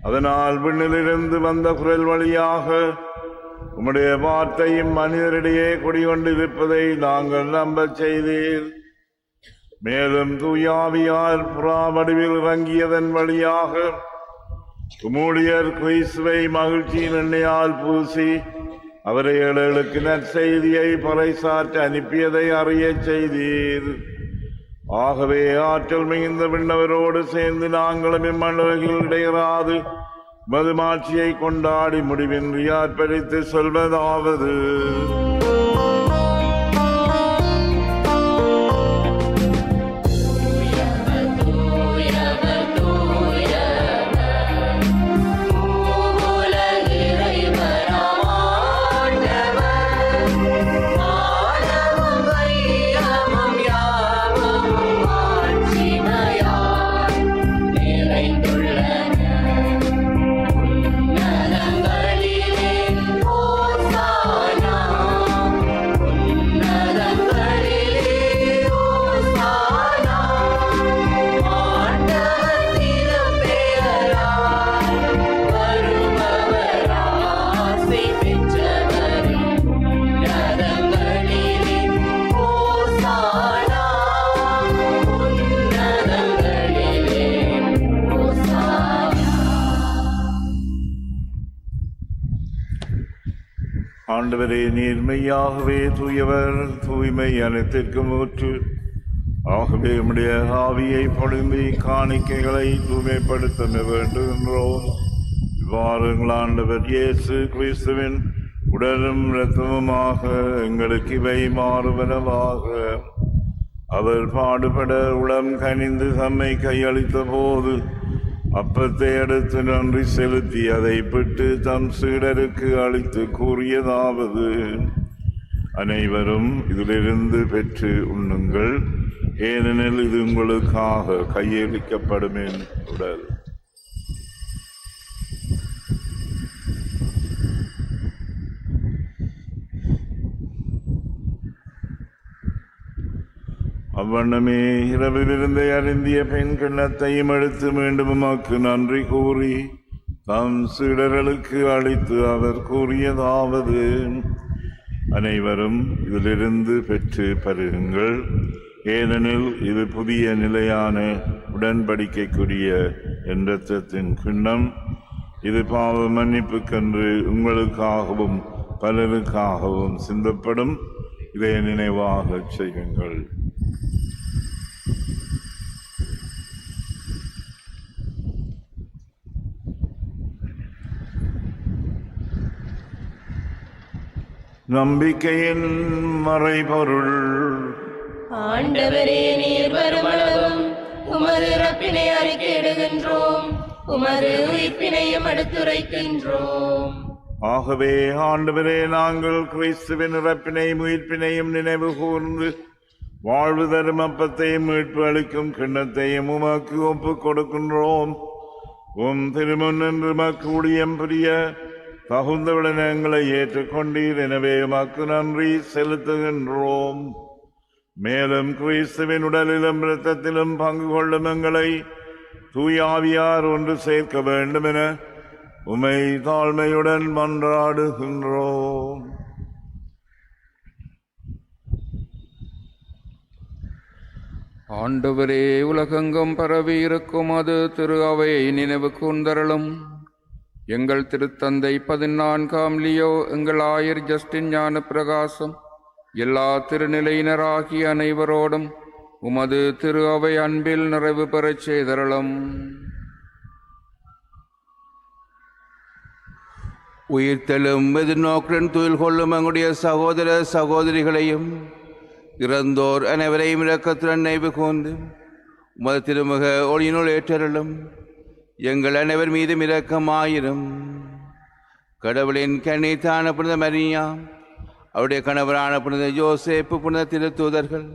அதனால் விண்ணிலிருந்து வந்த குரல் வழியாக உம்முடைய வார்த்தையும் மனிதரிடையே குடிகொண்டிருப்பதை நாங்கள் நம்பச் செய்தீர். மேலும் தூயாவியார் புறா வடிவில் இறங்கியதன் வழியாக உம்முடையர் கிறிஸ்துவை மகிழ்ச்சியின் எண்ணெயால் பூசி அவரை ஏழைகளுக்கு நற்செய்தியை பறைசாற்ற அனுப்பியதை அறிய செய்தீர். ஆகவே ஆற்றல் மிகுந்த விண்ணவரோடு சேர்ந்து நாங்களும் இம்மண்ணுலகில் இடையராது மதுமாட்சியை கொண்டாடி முடிவின்றி ஆர்ப்பரித்து சொல்வதாவது: ஆண்டவரே, நீர் மெய்யாகவே தூயவர், தூய்மை அனைத்திற்கும் ஊற்று. ஆகவே உம்முடைய ஆவியை பொழிந்து காணிக்கைகளை தூய்மைப்படுத்த வேண்டுகின்றோம். இவ்வாறு ஆண்டவர் இயேசு கிறிஸ்துவின் உடலும் இரத்தமுமாக எங்களுக்கு இவை மாறுவனவாக. அவர் பாடுபட உளம் கனிந்து தம்மை கையளித்த போது அப்பத்தை எடுத்து நன்றி செலுத்தி அதை பிட்டு தம் சீடருக்கு அளித்து கூறியதாவது: அனைவரும் இதிலிருந்து பெற்று உண்ணுங்கள், ஏனெனில் இது உங்களுக்காக கையளிக்கப்படும் என் உடல். அவ்வண்ணமே இரவு விருந்தை அருந்திய பெண் கிண்ணத்தையும் எடுத்து மீண்டும் உமக்கு நன்றி கூறி தம் சீடர்களுக்கு அளித்து அவர் கூறியதாவது: அனைவரும் இதிலிருந்து பெற்று பருகுங்கள், ஏனெனில் இது புதிய நிலையான உடன்படிக்கைக்குரிய என் இரத்தத்தின் கிண்ணம். இது பாவ மன்னிப்புக்கென்று உங்களுக்காகவும் பலருக்காகவும் சிந்தப்படும். இதை நினைவாக செய்யுங்கள். நம்பிக்கையின் மறைபொருள். ஆண்டவரே, நீர் வருமளவும் உமது இறப்பினை அறிக்கையிடுகின்றோம், உமது உயிர்ப்பினையும் எடுத்துரைக்கின்றோம். ஆகவே ஆண்டவரே, நாங்கள் கிறிஸ்துவின் இறப்பினையும் உயிர்ப்பினையும் நினைவு கூர்ந்து வாழ்வு தரும் அப்பத்தையும் மீட்பு அளிக்கும் கிண்ணத்தையும் உமக்கு ஒப்புக் கொடுக்கின்றோம். உம் திருமுன் என்று மக்கு ஊழியம் புரிய தகுந்தவுடன் எங்களை ஏற்றுக்கொண்டீர். எனவே உமக்கு நன்றி செலுத்துகின்றோம். மேலும் கிறிஸ்துவின் உடலிலும் இரத்தத்திலும் பங்கு கொள்ளும் எங்களை தூயாவியார் ஒன்று சேர்க்க வேண்டும் என உம்மை தாழ்மையுடன் மன்றாடுகின்றோம். ஆண்டவரே, உலகெங்கும் பரவி இருக்கும் அது திரு அவையை நினைவு கூர்ந்தருளும். எங்கள் திருத்தந்தை 14ஆம் லியோ, எங்கள் ஆயர் ஜஸ்டின் ஞான பிரகாசம், எல்லா திருநிலையினராகிய அனைவரோடும் உமது திரு அவை அன்பில் நிறைவு பெறச் செய்தருளும். உயிர்த்தெழும் எதிர்நோக்குடன் துயில் கொள்ளும் எங்களுடைய சகோதர சகோதரிகளையும் இறந்தோர் அனைவரையும் இரக்கத்துடன் நினைவு கூர்ந்து உமது திருமுக ஒளியினுள் ஏற்றருளும். எங்கள் அனைவர் மீதும் இரக்கமாயிரும். கடவுளின் கன்னிதான புனித மரியா, அவருடைய கணவரான புனித யோசேப்பு, புனித திருத்தூதர்கள்,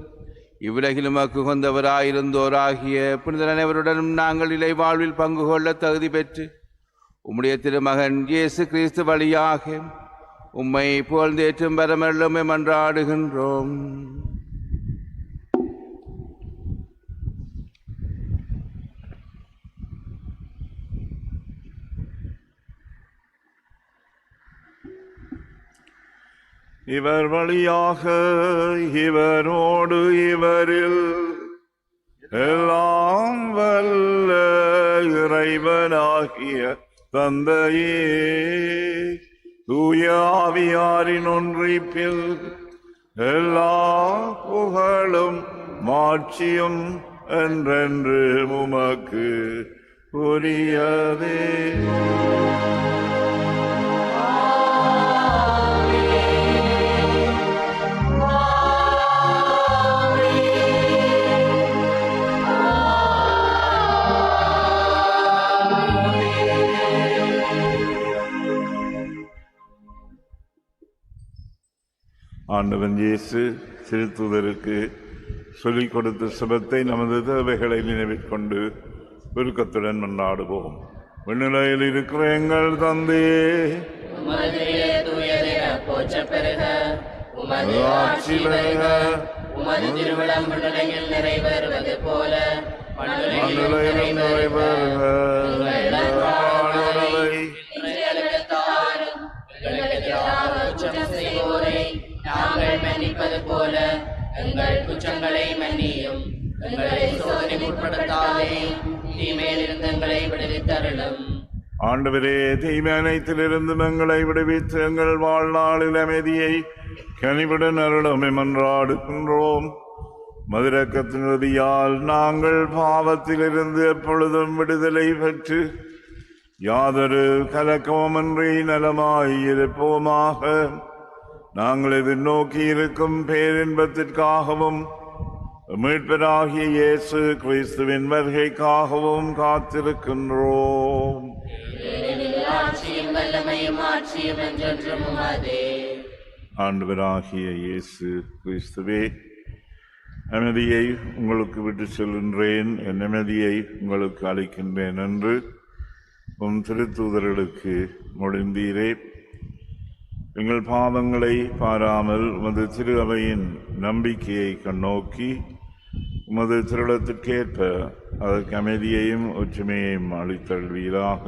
இவ்வுலகிலும் உகந்தவராயிருந்தோராகிய புனிதர் அனைவருடனும் நாங்கள் இலை வாழ்வில் பங்கு கொள்ள தகுதி பெற்று உம்முடைய திருமகன் இயேசு கிறிஸ்து வழியாக உம்மை புகழ்ந்தேற்றும் வரமருளும் மன்றாடுகின்றோம். இவர் வழியாக இவரோடு இவரில் எல்லாம் வல்ல இறைவனாகிய தந்தையே, தூய ஆவியாரின் ஒன்றிப்பில் எல்லா புகழும் மாட்சியும் என்றென்று உமக்கு உரியதே. ஆண்டவன் இயேசு திருத்தூதருக்கு சொல்லிக் கொடுத்த சுபத்தை நமது தேவைகளை நினைவிற்கொண்டு பெருக்கத்துடன் மன்றாடுவோம். விண்ணிலையில் இருக்கிற எங்கள் தந்தையே, ஆட்சி வருக, உமது திருவிழம் விண்ணுலகில் நிறைவேறுவது போல மண்ணுலகிலும் நிறைவேறுக. நாங்கள் மன்னிப்பது போல எங்கள் குற்றங்களை மன்னியும். எங்களை சோதனைக்கு உட்படுத்தாதேயும், தீமையிலிருந்து எங்களை விடுவித்தருளும். ஆண்டவரே, தீமை அனைத்திலிருந்தும் எங்களை விடுவித்து எங்கள் வாழ்நாளில் அமைதியை கனிவுடன் அருளும் மன்றாடுகின்றோம். மதுரக்கத்தின் உதவியால் நாங்கள் பாவத்திலிருந்து எப்பொழுதும் விடுதலை பெற்று யாதொரு கலக்கமின்றி நலமாயிருப்போமாக. நாங்கள் எதிர்நோக்கி இருக்கும் பேரின்பத்திற்காகவும் மீட்பராகிய இயேசு கிறிஸ்துவின் வருகைக்காகவும் காத்திருக்கின்றோம். ஆண்டவராகிய இயேசு கிறிஸ்துவே, அமைதியை உங்களுக்கு விட்டு செல்கின்றேன், என் அமைதியை உங்களுக்கு அளிக்கின்றேன் என்று உம் திருத்தூதர்களுக்கு மொழிந்தீரே. எங்கள் பாவங்களை பாராமல் உமது திரு அவையின் நம்பிக்கையை கண்ணோக்கி உமது திருளத்திற்கேற்ப அதற்கு அமைதியையும் ஒற்றுமையையும் அளித்தல்வீராக.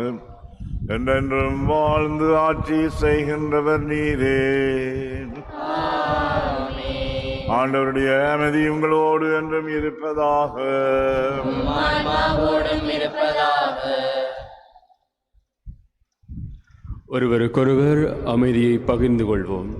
என்றென்றும் வாழ்ந்து ஆட்சி செய்கின்றவர் நீரே. ஆண்டவருடைய அமைதி உங்களோடு என்றும் இருப்பதாக. ஒருவருக்கொருவர் அமைதியை பகிர்ந்து கொள்வோம்.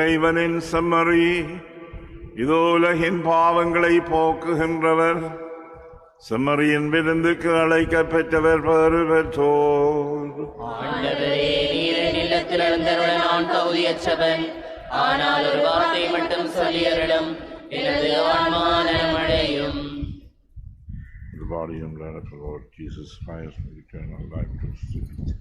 இறைவனின் செம்மறி, இதோ உலகின் பாவங்களை போக்குகின்றவர். செம்மறியின் விருந்துக்கு அழைக்கப் பெற்றவர் பேறு பெற்றோர். ஆண்டவரே, நீர் என் இல்லத்தில் எழுந்தருள நான் தகுதியற்றவன். ஆனால் ஒரு வார்த்தை மட்டும் சொல்லியருளும், எனது ஆன்மா நலமடையும். The body and blood of the Lord Jesus Christ, eternal life to us.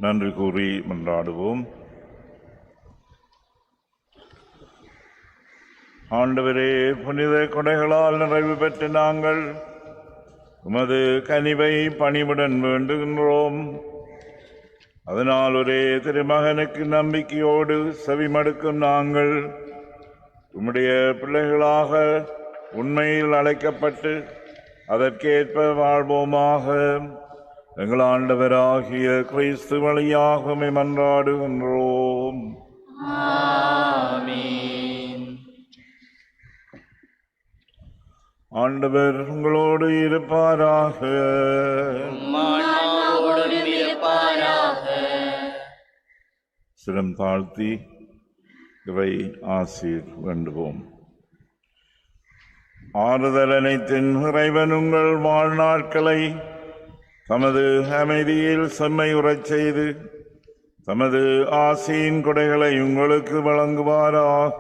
நன்றி கூறி மன்றாடுவோம். ஆண்டவரே, புனித கொடைகளால் நிறைவு பெற்று நாங்கள் உமது கனிவை பணிவுடன் வேண்டுகின்றோம். அதனால் ஒரே திருமகனுக்கு நம்பிக்கையோடு செவிமடுக்கும் நாங்கள் உம்முடைய பிள்ளைகளாக உண்மையில் அழைக்கப்பட்டு அதற்கேற்ப வாழ்வோமாக. எங்கள் ஆண்டவராகிய கிறிஸ்து வழியாக உம்மை மன்றாடுகின்றோம். ஆண்டவர் உங்களோடு இருப்பாராக. சிரம் தாழ்த்தி இறை ஆசீர் வேண்டுவோம். ஆறுதல் அனைத்தின் இறைவன் உங்கள் வாழ்நாட்களை தமது அமைதியில் செம்மையுறச் செய்து தமது ஆசையின் கொடைகளை உங்களுக்கு வழங்குவாராக.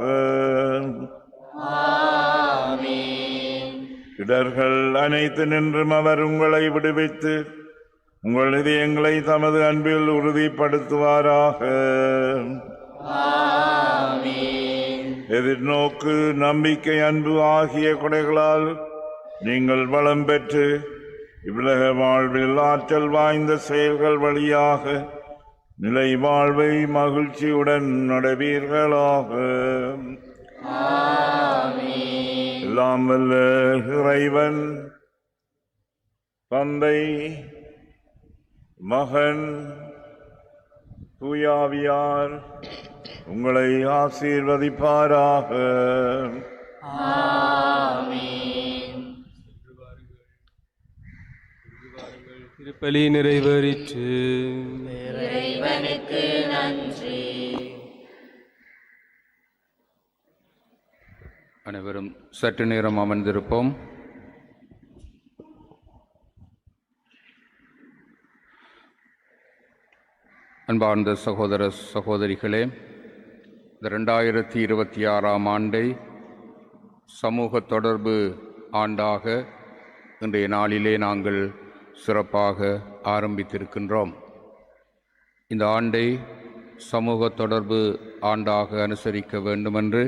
இடர்கள் அனைத்து நின்றும் அவர் உங்களை விடுவித்து உங்கள் இதயங்களை தமது அன்பில் உறுதிப்படுத்துவாராக. எதிர்நோக்கு, நம்பிக்கை, அன்பு ஆகிய கொடைகளால் நீங்கள் வளம் பெற்று இவ்வுலக வாழ்வில் ஆற்றல் வாய்ந்த செயல்கள் வழியாக நிலை வாழ்வை மகிழ்ச்சியுடன் நடவீர்களாக. எல்லாம் வல்ல இறைவன் தந்தை, மகன், தூயாவியார் உங்களை ஆசீர்வதிப்பாராக. திருப்பலி நிறைவேறிற்று. இறைவனுக்கு நன்றி. அனைவரும் சற்று நேரம் அமர்ந்திருப்போம். அன்பார்ந்த சகோதர சகோதரிகளே, இந்த 2026ஆம் ஆண்டை சமூக தொடர்பு ஆண்டாக இன்றைய நாளிலே நாங்கள் சிறப்பாக ஆரம்பித்திருக்கின்றோம். இந்த ஆண்டை சமூக தொடர்பு ஆண்டாக அனுசரிக்க வேண்டுமென்று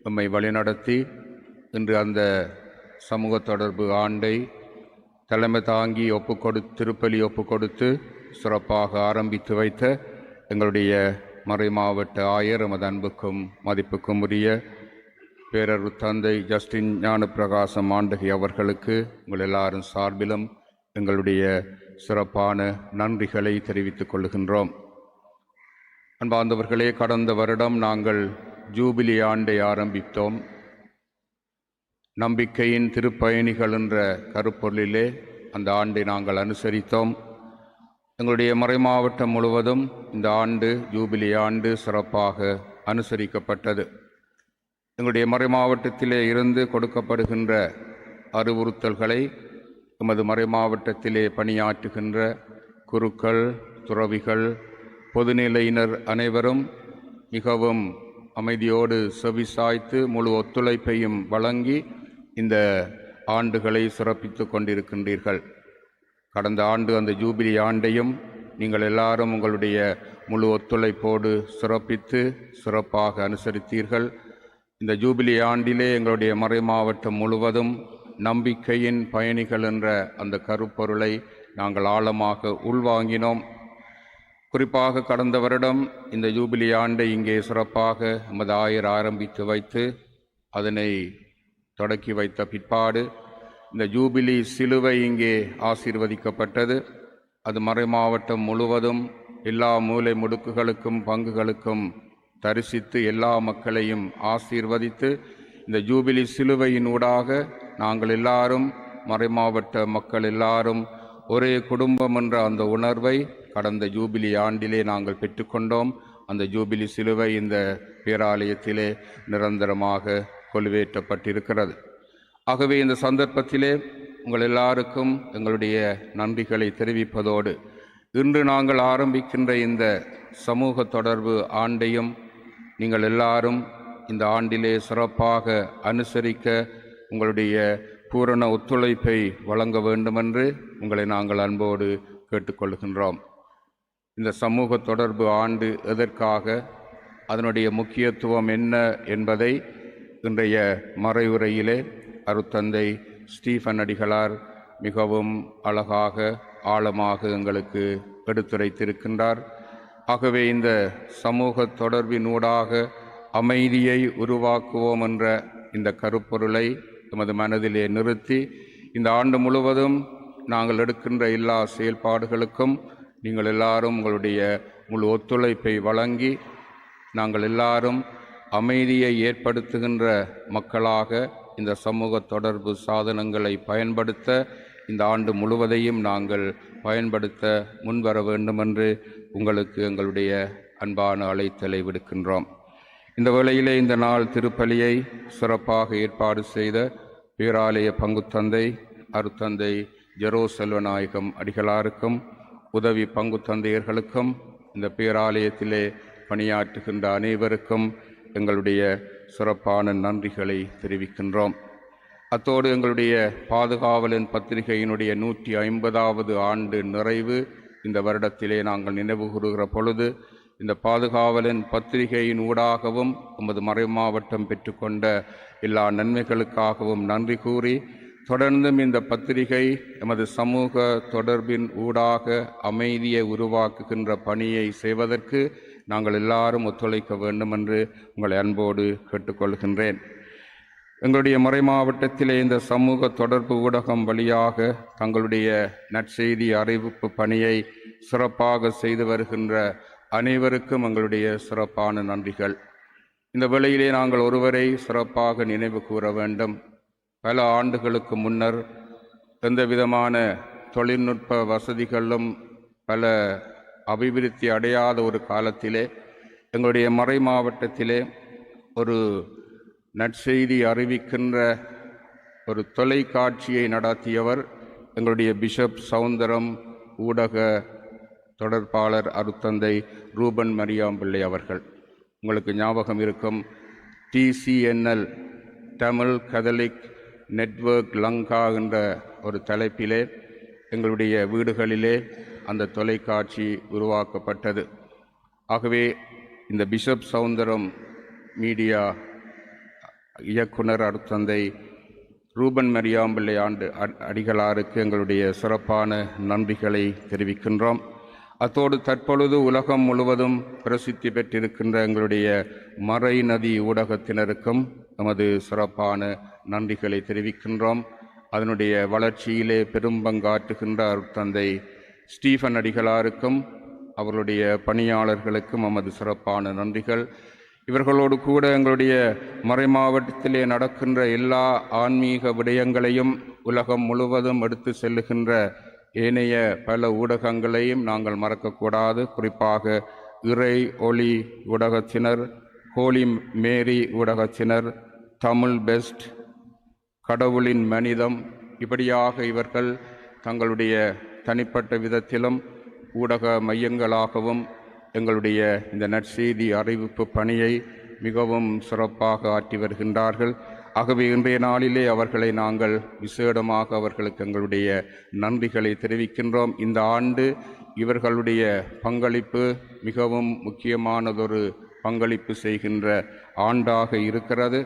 நம்மை வழிநடத்தி இன்று அந்த சமூக தொடர்பு ஆண்டை தலைமை தாங்கி திருப்பலி ஒப்புக்கொடுத்து சிறப்பாக ஆரம்பித்து வைத்த எங்களுடைய மறைமாவட்ட ஆயர் எமது அன்புக்கும் மதிப்புக்கும் உரிய பேரரு தந்தை ஜஸ்டின் ஞானப்பிரகாசம் ஆண்டகை அவர்களுக்கு உங்கள் எல்லாரும் சார்பிலும் எங்களுடைய சிறப்பான நன்றிகளை தெரிவித்துக் கொள்கின்றோம். அன்பார்ந்தவர்களே, கடந்த வருடம் நாங்கள் ஜூபிலி ஆண்டை ஆரம்பித்தோம். நம்பிக்கையின் திருப்பயணிகள் என்ற கருப்பொருளிலே அந்த ஆண்டை நாங்கள் அனுசரித்தோம். எங்களுடைய மறைமாவட்டம் முழுவதும் இந்த ஆண்டு ஜூபிலி ஆண்டு சிறப்பாக அனுசரிக்கப்பட்டது. எங்களுடைய மறைமாவட்டத்திலே இருந்து கொடுக்கப்படுகின்ற அறிவுறுத்தல்களை எமது மறைமாவட்டத்திலே பணியாற்றுகின்ற குருக்கள், துறவிகள், பொதுநிலையினர் அனைவரும் மிகவும் அமைதியோடு செவிசாய்த்து முழு ஒத்துழைப்பையும் வழங்கி இந்த ஆண்டுகளை சிறப்பித்து கொண்டிருக்கின்றீர்கள். கடந்த ஆண்டு அந்த ஜூபிலி ஆண்டையும் நீங்கள் எல்லாரும் உங்களுடைய முழு ஒத்துழைப்போடு சிறப்பித்து சிறப்பாக அனுசரித்தீர்கள். இந்த ஜூபிலி ஆண்டிலே எங்களுடைய மறைமாவட்டம் முழுவதும் நம்பிக்கையின் பயணிகள் என்ற அந்த கருப்பொருளை நாங்கள் ஆழமாக உள்வாங்கினோம். குறிப்பாக கடந்த வருடம் இந்த ஜூபிலி ஆண்டை இங்கே சிறப்பாக எமது ஆயர் ஆரம்பித்து வைத்து அதனை தொடக்கி வைத்த பிற்பாடு இந்த ஜூபிலி சிலுவை இங்கே ஆசீர்வதிக்கப்பட்டது. அது மறைமாவட்டம் முழுவதும் எல்லா மூலை முடுக்குகளுக்கும் பங்குகளுக்கும் தரிசித்து எல்லா மக்களையும் ஆசீர்வதித்து இந்த ஜூபிலி சிலுவையினூடாக நாங்கள் எல்லாரும் மறைமாவட்ட மக்கள் எல்லாரும் ஒரே குடும்பம் என்ற அந்த உணர்வை கடந்த ஜூபிலி ஆண்டிலே நாங்கள் பெற்றுக்கொண்டோம். அந்த ஜூபிலி சிலுவை இந்த பேராலயத்திலே நிரந்தரமாக கொலுவேற்றப்பட்டிருக்கிறது. ஆகவே இந்த சந்தர்ப்பத்திலே உங்கள் எல்லாருக்கும் எங்களுடைய நன்றிகளை தெரிவிப்பதோடு இன்று நாங்கள் ஆரம்பிக்கின்ற இந்த சமூக தொடர்பு ஆண்டையும் நீங்கள் எல்லாரும் இந்த ஆண்டிலே சிறப்பாக அனுசரிக்க உங்களுடைய பூரண ஒத்துழைப்பை வழங்க வேண்டுமென்று உங்களை நாங்கள் அன்போடு கேட்டுக்கொள்கின்றோம். இந்த சமூக தொடர்பு ஆண்டு எதற்காக, அதனுடைய முக்கியத்துவம் என்ன என்பதை இன்றைய மறைவுரையிலே அருட்தந்தை ஸ்டீஃபன் அடிகளார் மிகவும் அழகாக ஆழமாக எங்களுக்கு எடுத்துரைத்திருக்கின்றார். ஆகவே இந்த சமூக தொடர்பினூடாக அமைதியை உருவாக்குவோம் என்ற இந்த கருப்பொருளை எமது மனதிலே நிறுத்தி இந்த ஆண்டு முழுவதும் நாங்கள் எடுக்கின்ற எல்லா செயல்பாடுகளுக்கும் நீங்கள் எல்லாரும் உங்களுடைய முழு ஒத்துழைப்பை வழங்கி நாங்கள் எல்லாரும் அமைதியை ஏற்படுத்துகின்ற மக்களாக இந்த சமூக தொடர்பு சாதனங்களை பயன்படுத்த இந்த ஆண்டு முழுவதையும் நாங்கள் பயன்படுத்த முன்வர வேண்டுமென்று உங்களுக்கு எங்களுடைய அன்பான அழைத்தலை விடுக்கின்றோம். இந்த வேளையிலே இந்த நாள் திருப்பலியை சிறப்பாக ஏற்பாடு செய்த பேராலய பங்குத்தந்தை அருட்தந்தை ஜெரோ செல்வநாயகம் அடிகளாருக்கும் உதவி பங்குத்தந்தையர்களுக்கும் இந்த பேராலயத்திலே பணியாற்றுகின்ற அனைவருக்கும் எங்களுடைய சிறப்பான நன்றிகளை தெரிவிக்கின்றோம். அத்தோடு எங்களுடைய பாதுகாவலன் பத்திரிகையினுடைய 150வது ஆண்டு நிறைவு இந்த வருடத்திலே நாங்கள் நினைவு கூறுகிற பொழுது இந்த பாதுகாவலன் பத்திரிகையின் ஊடாகவும் எமது மறைமாவட்டம் பெற்றுக்கொண்ட எல்லா நன்மைகளுக்காகவும் நன்றி கூறி, தொடர்ந்தும் இந்த பத்திரிகை எமது சமூக தொடர்பின் ஊடாக அமைதியை உருவாக்குகின்ற பணியை செய்வதற்கு நாங்கள் எல்லாரும் ஒத்துழைக்க வேண்டும் என்று உங்களை அன்போடு கேட்டுக்கொள்கின்றேன். எங்களுடைய மறைமாவட்டத்திலே இந்த சமூக தொடர்பு ஊடகம் வழியாக தங்களுடைய நற்செய்தி அறிவிப்பு பணியை சிறப்பாக செய்து வருகின்ற அனைவருக்கும் எங்களுடைய சிறப்பான நன்றிகள். இந்த வேளையிலே நாங்கள் ஒருவரை சிறப்பாக நினைவு கூற வேண்டும். பல ஆண்டுகளுக்கு முன்னர் எந்த விதமான தொழில்நுட்ப வசதிகளும் பல அபிவிருத்தி அடையாத ஒரு காலத்திலே எங்களுடைய மறை மாவட்டத்திலே ஒரு நற்செய்தி அறிவிக்கின்ற ஒரு தொலைக்காட்சியை நடத்தியவர் எங்களுடைய பிஷப் சவுந்தரம் ஊடக தொடர்பாளர் அருட்தந்தை ரூபன் மரியாம்பிள்ளை அவர்கள். உங்களுக்கு ஞாபகம் இருக்கும், TCNL தமிழ் கதலிக் நெட்வொர்க் லங்கா என்ற ஒரு தலைப்பிலே எங்களுடைய வீடுகளிலே அந்த தொலைக்காட்சி உருவாக்கப்பட்டது. ஆகவே இந்த பிஷப் சவுந்தரம் மீடியா இயக்குனர் அருட்தந்தை ரூபன் மரியாம்பிள்ளை அடிகளாருக்கு எங்களுடைய சிறப்பான நன்றிகளை தெரிவிக்கின்றோம். அத்தோடு தற்பொழுது உலகம் முழுவதும் பிரசித்தி பெற்றிருக்கின்ற எங்களுடைய மறை நதி ஊடகத்தினருக்கும் நமது சிறப்பான நன்றிகளை தெரிவிக்கின்றோம். அதனுடைய வளர்ச்சியிலே பெரும் பங்காற்றுகின்ற அருட்தந்தை ஸ்டீஃபன் அடிகளாருக்கும் அவர்களுடைய பணியாளர்களுக்கும் நமது சிறப்பான நன்றிகள். இவர்களோடு கூட எங்களுடைய மறை மாவட்டத்திலே நடக்கின்ற எல்லா ஆன்மீக விடயங்களையும் உலகம் முழுவதும் எடுத்து செல்லுகின்ற ஏனைய பல ஊடகங்களையும் நாங்கள் மறக்கக்கூடாது. குறிப்பாக இறை ஒளி ஊடகத்தினர், ஹோலி மேரி ஊடகத்தினர், தமிழ் பெஸ்ட், கடவுளின் மனிதம், இப்படியாக இவர்கள் தங்களுடைய தனிப்பட்ட விதத்திலும் ஊடக மையங்களாகவும் எங்களுடைய இந்த நற்செய்தி அறிவிப்பு பணியை மிகவும் சிறப்பாக ஆற்றி வருகின்றார்கள். ஆகவே இன்றைய நாளிலே அவர்களை நாங்கள் விசேடமாக அவர்களுக்கு எங்களுடைய நன்றிகளை தெரிவிக்கின்றோம். இந்த ஆண்டு இவர்களுடைய பங்களிப்பு மிகவும் முக்கியமானதொரு பங்களிப்பு செய்கின்ற ஆண்டாக இருக்கிறது.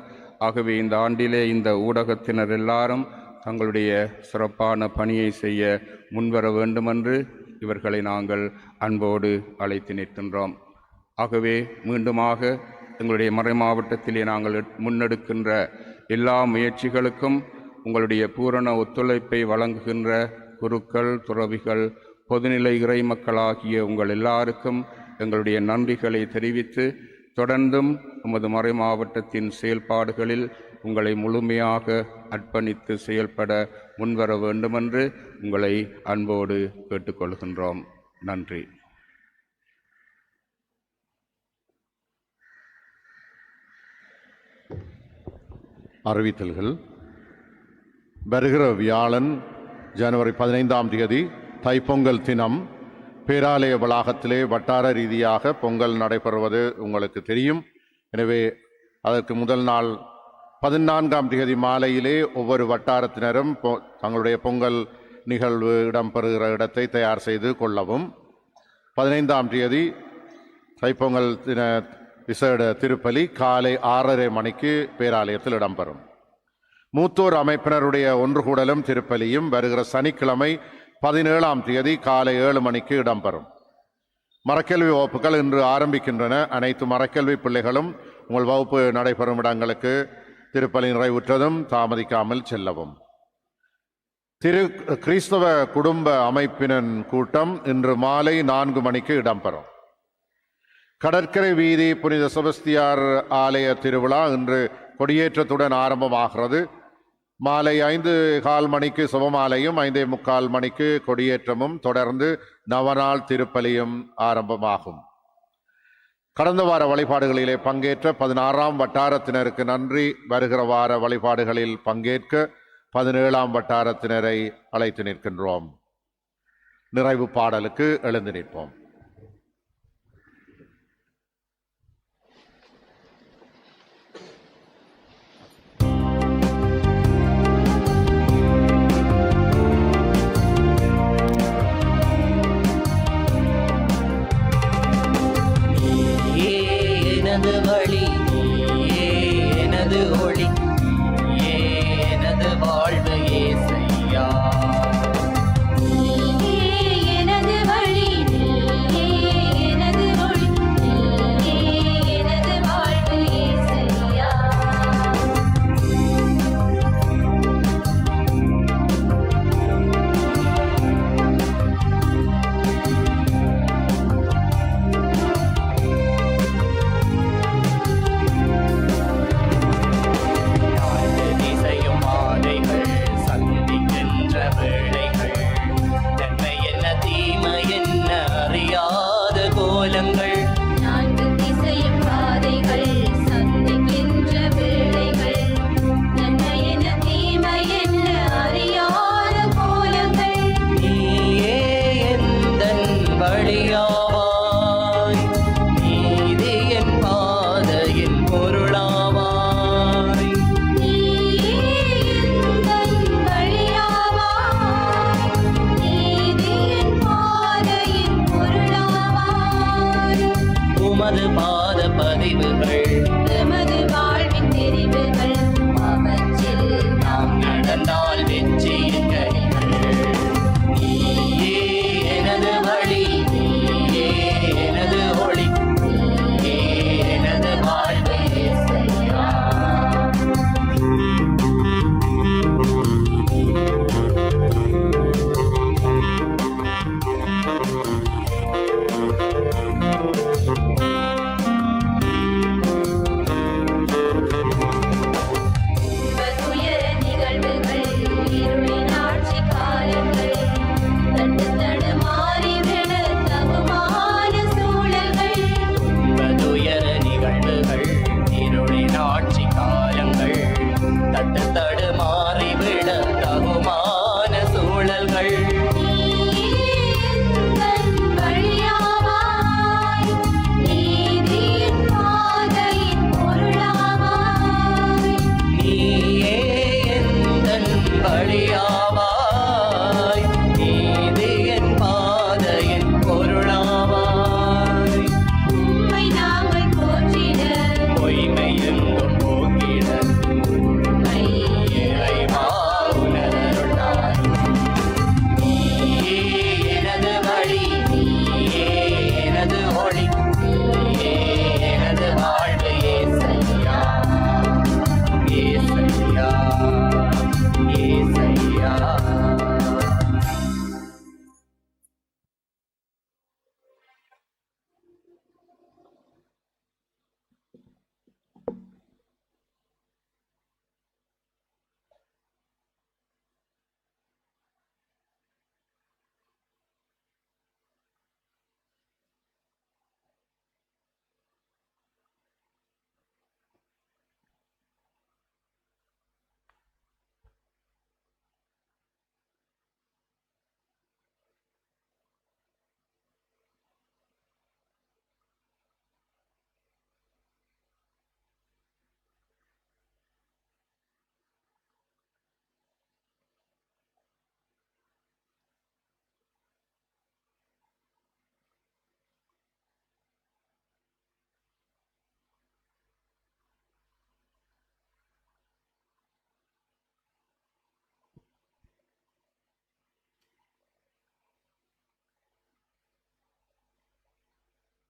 ஆகவே இந்த ஆண்டிலே இந்த ஊடகத்தினர் எல்லாரும் தங்களுடைய சிறப்பான பணியை செய்ய முன்வர வேண்டுமென்று இவர்களை நாங்கள் அன்போடு அழைத்து நிற்கின்றோம். ஆகவே மீண்டுமாக எங்களுடைய மறை மாவட்டத்திலே நாங்கள் முன்னெடுக்கின்ற எல்லா முயற்சிகளுக்கும் உங்களுடைய பூரண ஒத்துழைப்பை வழங்குகின்ற குருக்கள், துறவிகள், பொதுநிலை இறை மக்களாகிய உங்கள் எல்லாருக்கும் எங்களுடைய நன்றிகளை தெரிவித்து, தொடர்ந்தும் உமது மறை மாவட்டத்தின் செயல்பாடுகளில் உங்களை முழுமையாக அர்ப்பணித்து செயல்பட முன்வர வேண்டுமென்று உங்களை அன்போடு கேட்டுக்கொள்கின்றோம். நன்றி. அறிவித்தல்கள். வருகிற வியாழன் ஜனவரி 15ஆம் தேதி தைப்பொங்கல் தினம் பேராலய வளாகத்திலே வட்டார ரீதியாக பொங்கல் நடைபெறுவது உங்களுக்கு தெரியும். எனவே அதற்கு முதல் நாள் 14ஆம் தேதி மாலையிலே ஒவ்வொரு வட்டாரத்தினரும் தங்களுடைய பொங்கல் நிகழ்வு இடம்பெறுகிற இடத்தை தயார் செய்து கொள்ளவும். 15ஆம் தேதி தைப்பொங்கல் தின விசேட திருப்பலி காலை 6:30 மணிக்கு பேராலயத்தில் இடம்பெறும். மூத்தோர் அமைப்பினருடைய ஒன்றுகூடலும் திருப்பலியும் வருகிற சனிக்கிழமை 17ஆம் தேதி காலை 7 மணிக்கு இடம்பெறும். மரக்கல்வி வகுப்புகள் இன்று ஆரம்பிக்கின்றன. அனைத்து மரக்கல்வி பிள்ளைகளும் உங்கள் வகுப்பு நடைபெறும் இடங்களுக்கு திருப்பலி நிறைவுற்றதும் தாமதிக்காமல் செல்லவும். கிறிஸ்தவ குடும்ப அமைப்பினன் கூட்டம் இன்று மாலை 4 மணிக்கு இடம்பெறும். கடற்கரை வீதி புனித செபஸ்தியார் ஆலய திருவிழா இன்று கொடியேற்றத்துடன் ஆரம்பமாகிறது. மாலை 5:15 மணிக்கு சுபமாலையும் 5:45 மணிக்கு கொடியேற்றமும் தொடர்ந்து நவநாள் திருப்பலியும் ஆரம்பமாகும். கடந்த வார வழிபாடுகளிலே பங்கேற்ற 16ஆம் வட்டாரத்தினருக்கு நன்றி. வருகிற வார வழிபாடுகளில் பங்கேற்க 17ஆம் வட்டாரத்தினரை அழைத்து நிற்கின்றோம். நிறைவு பாடலுக்கு எழுந்து நிற்போம்.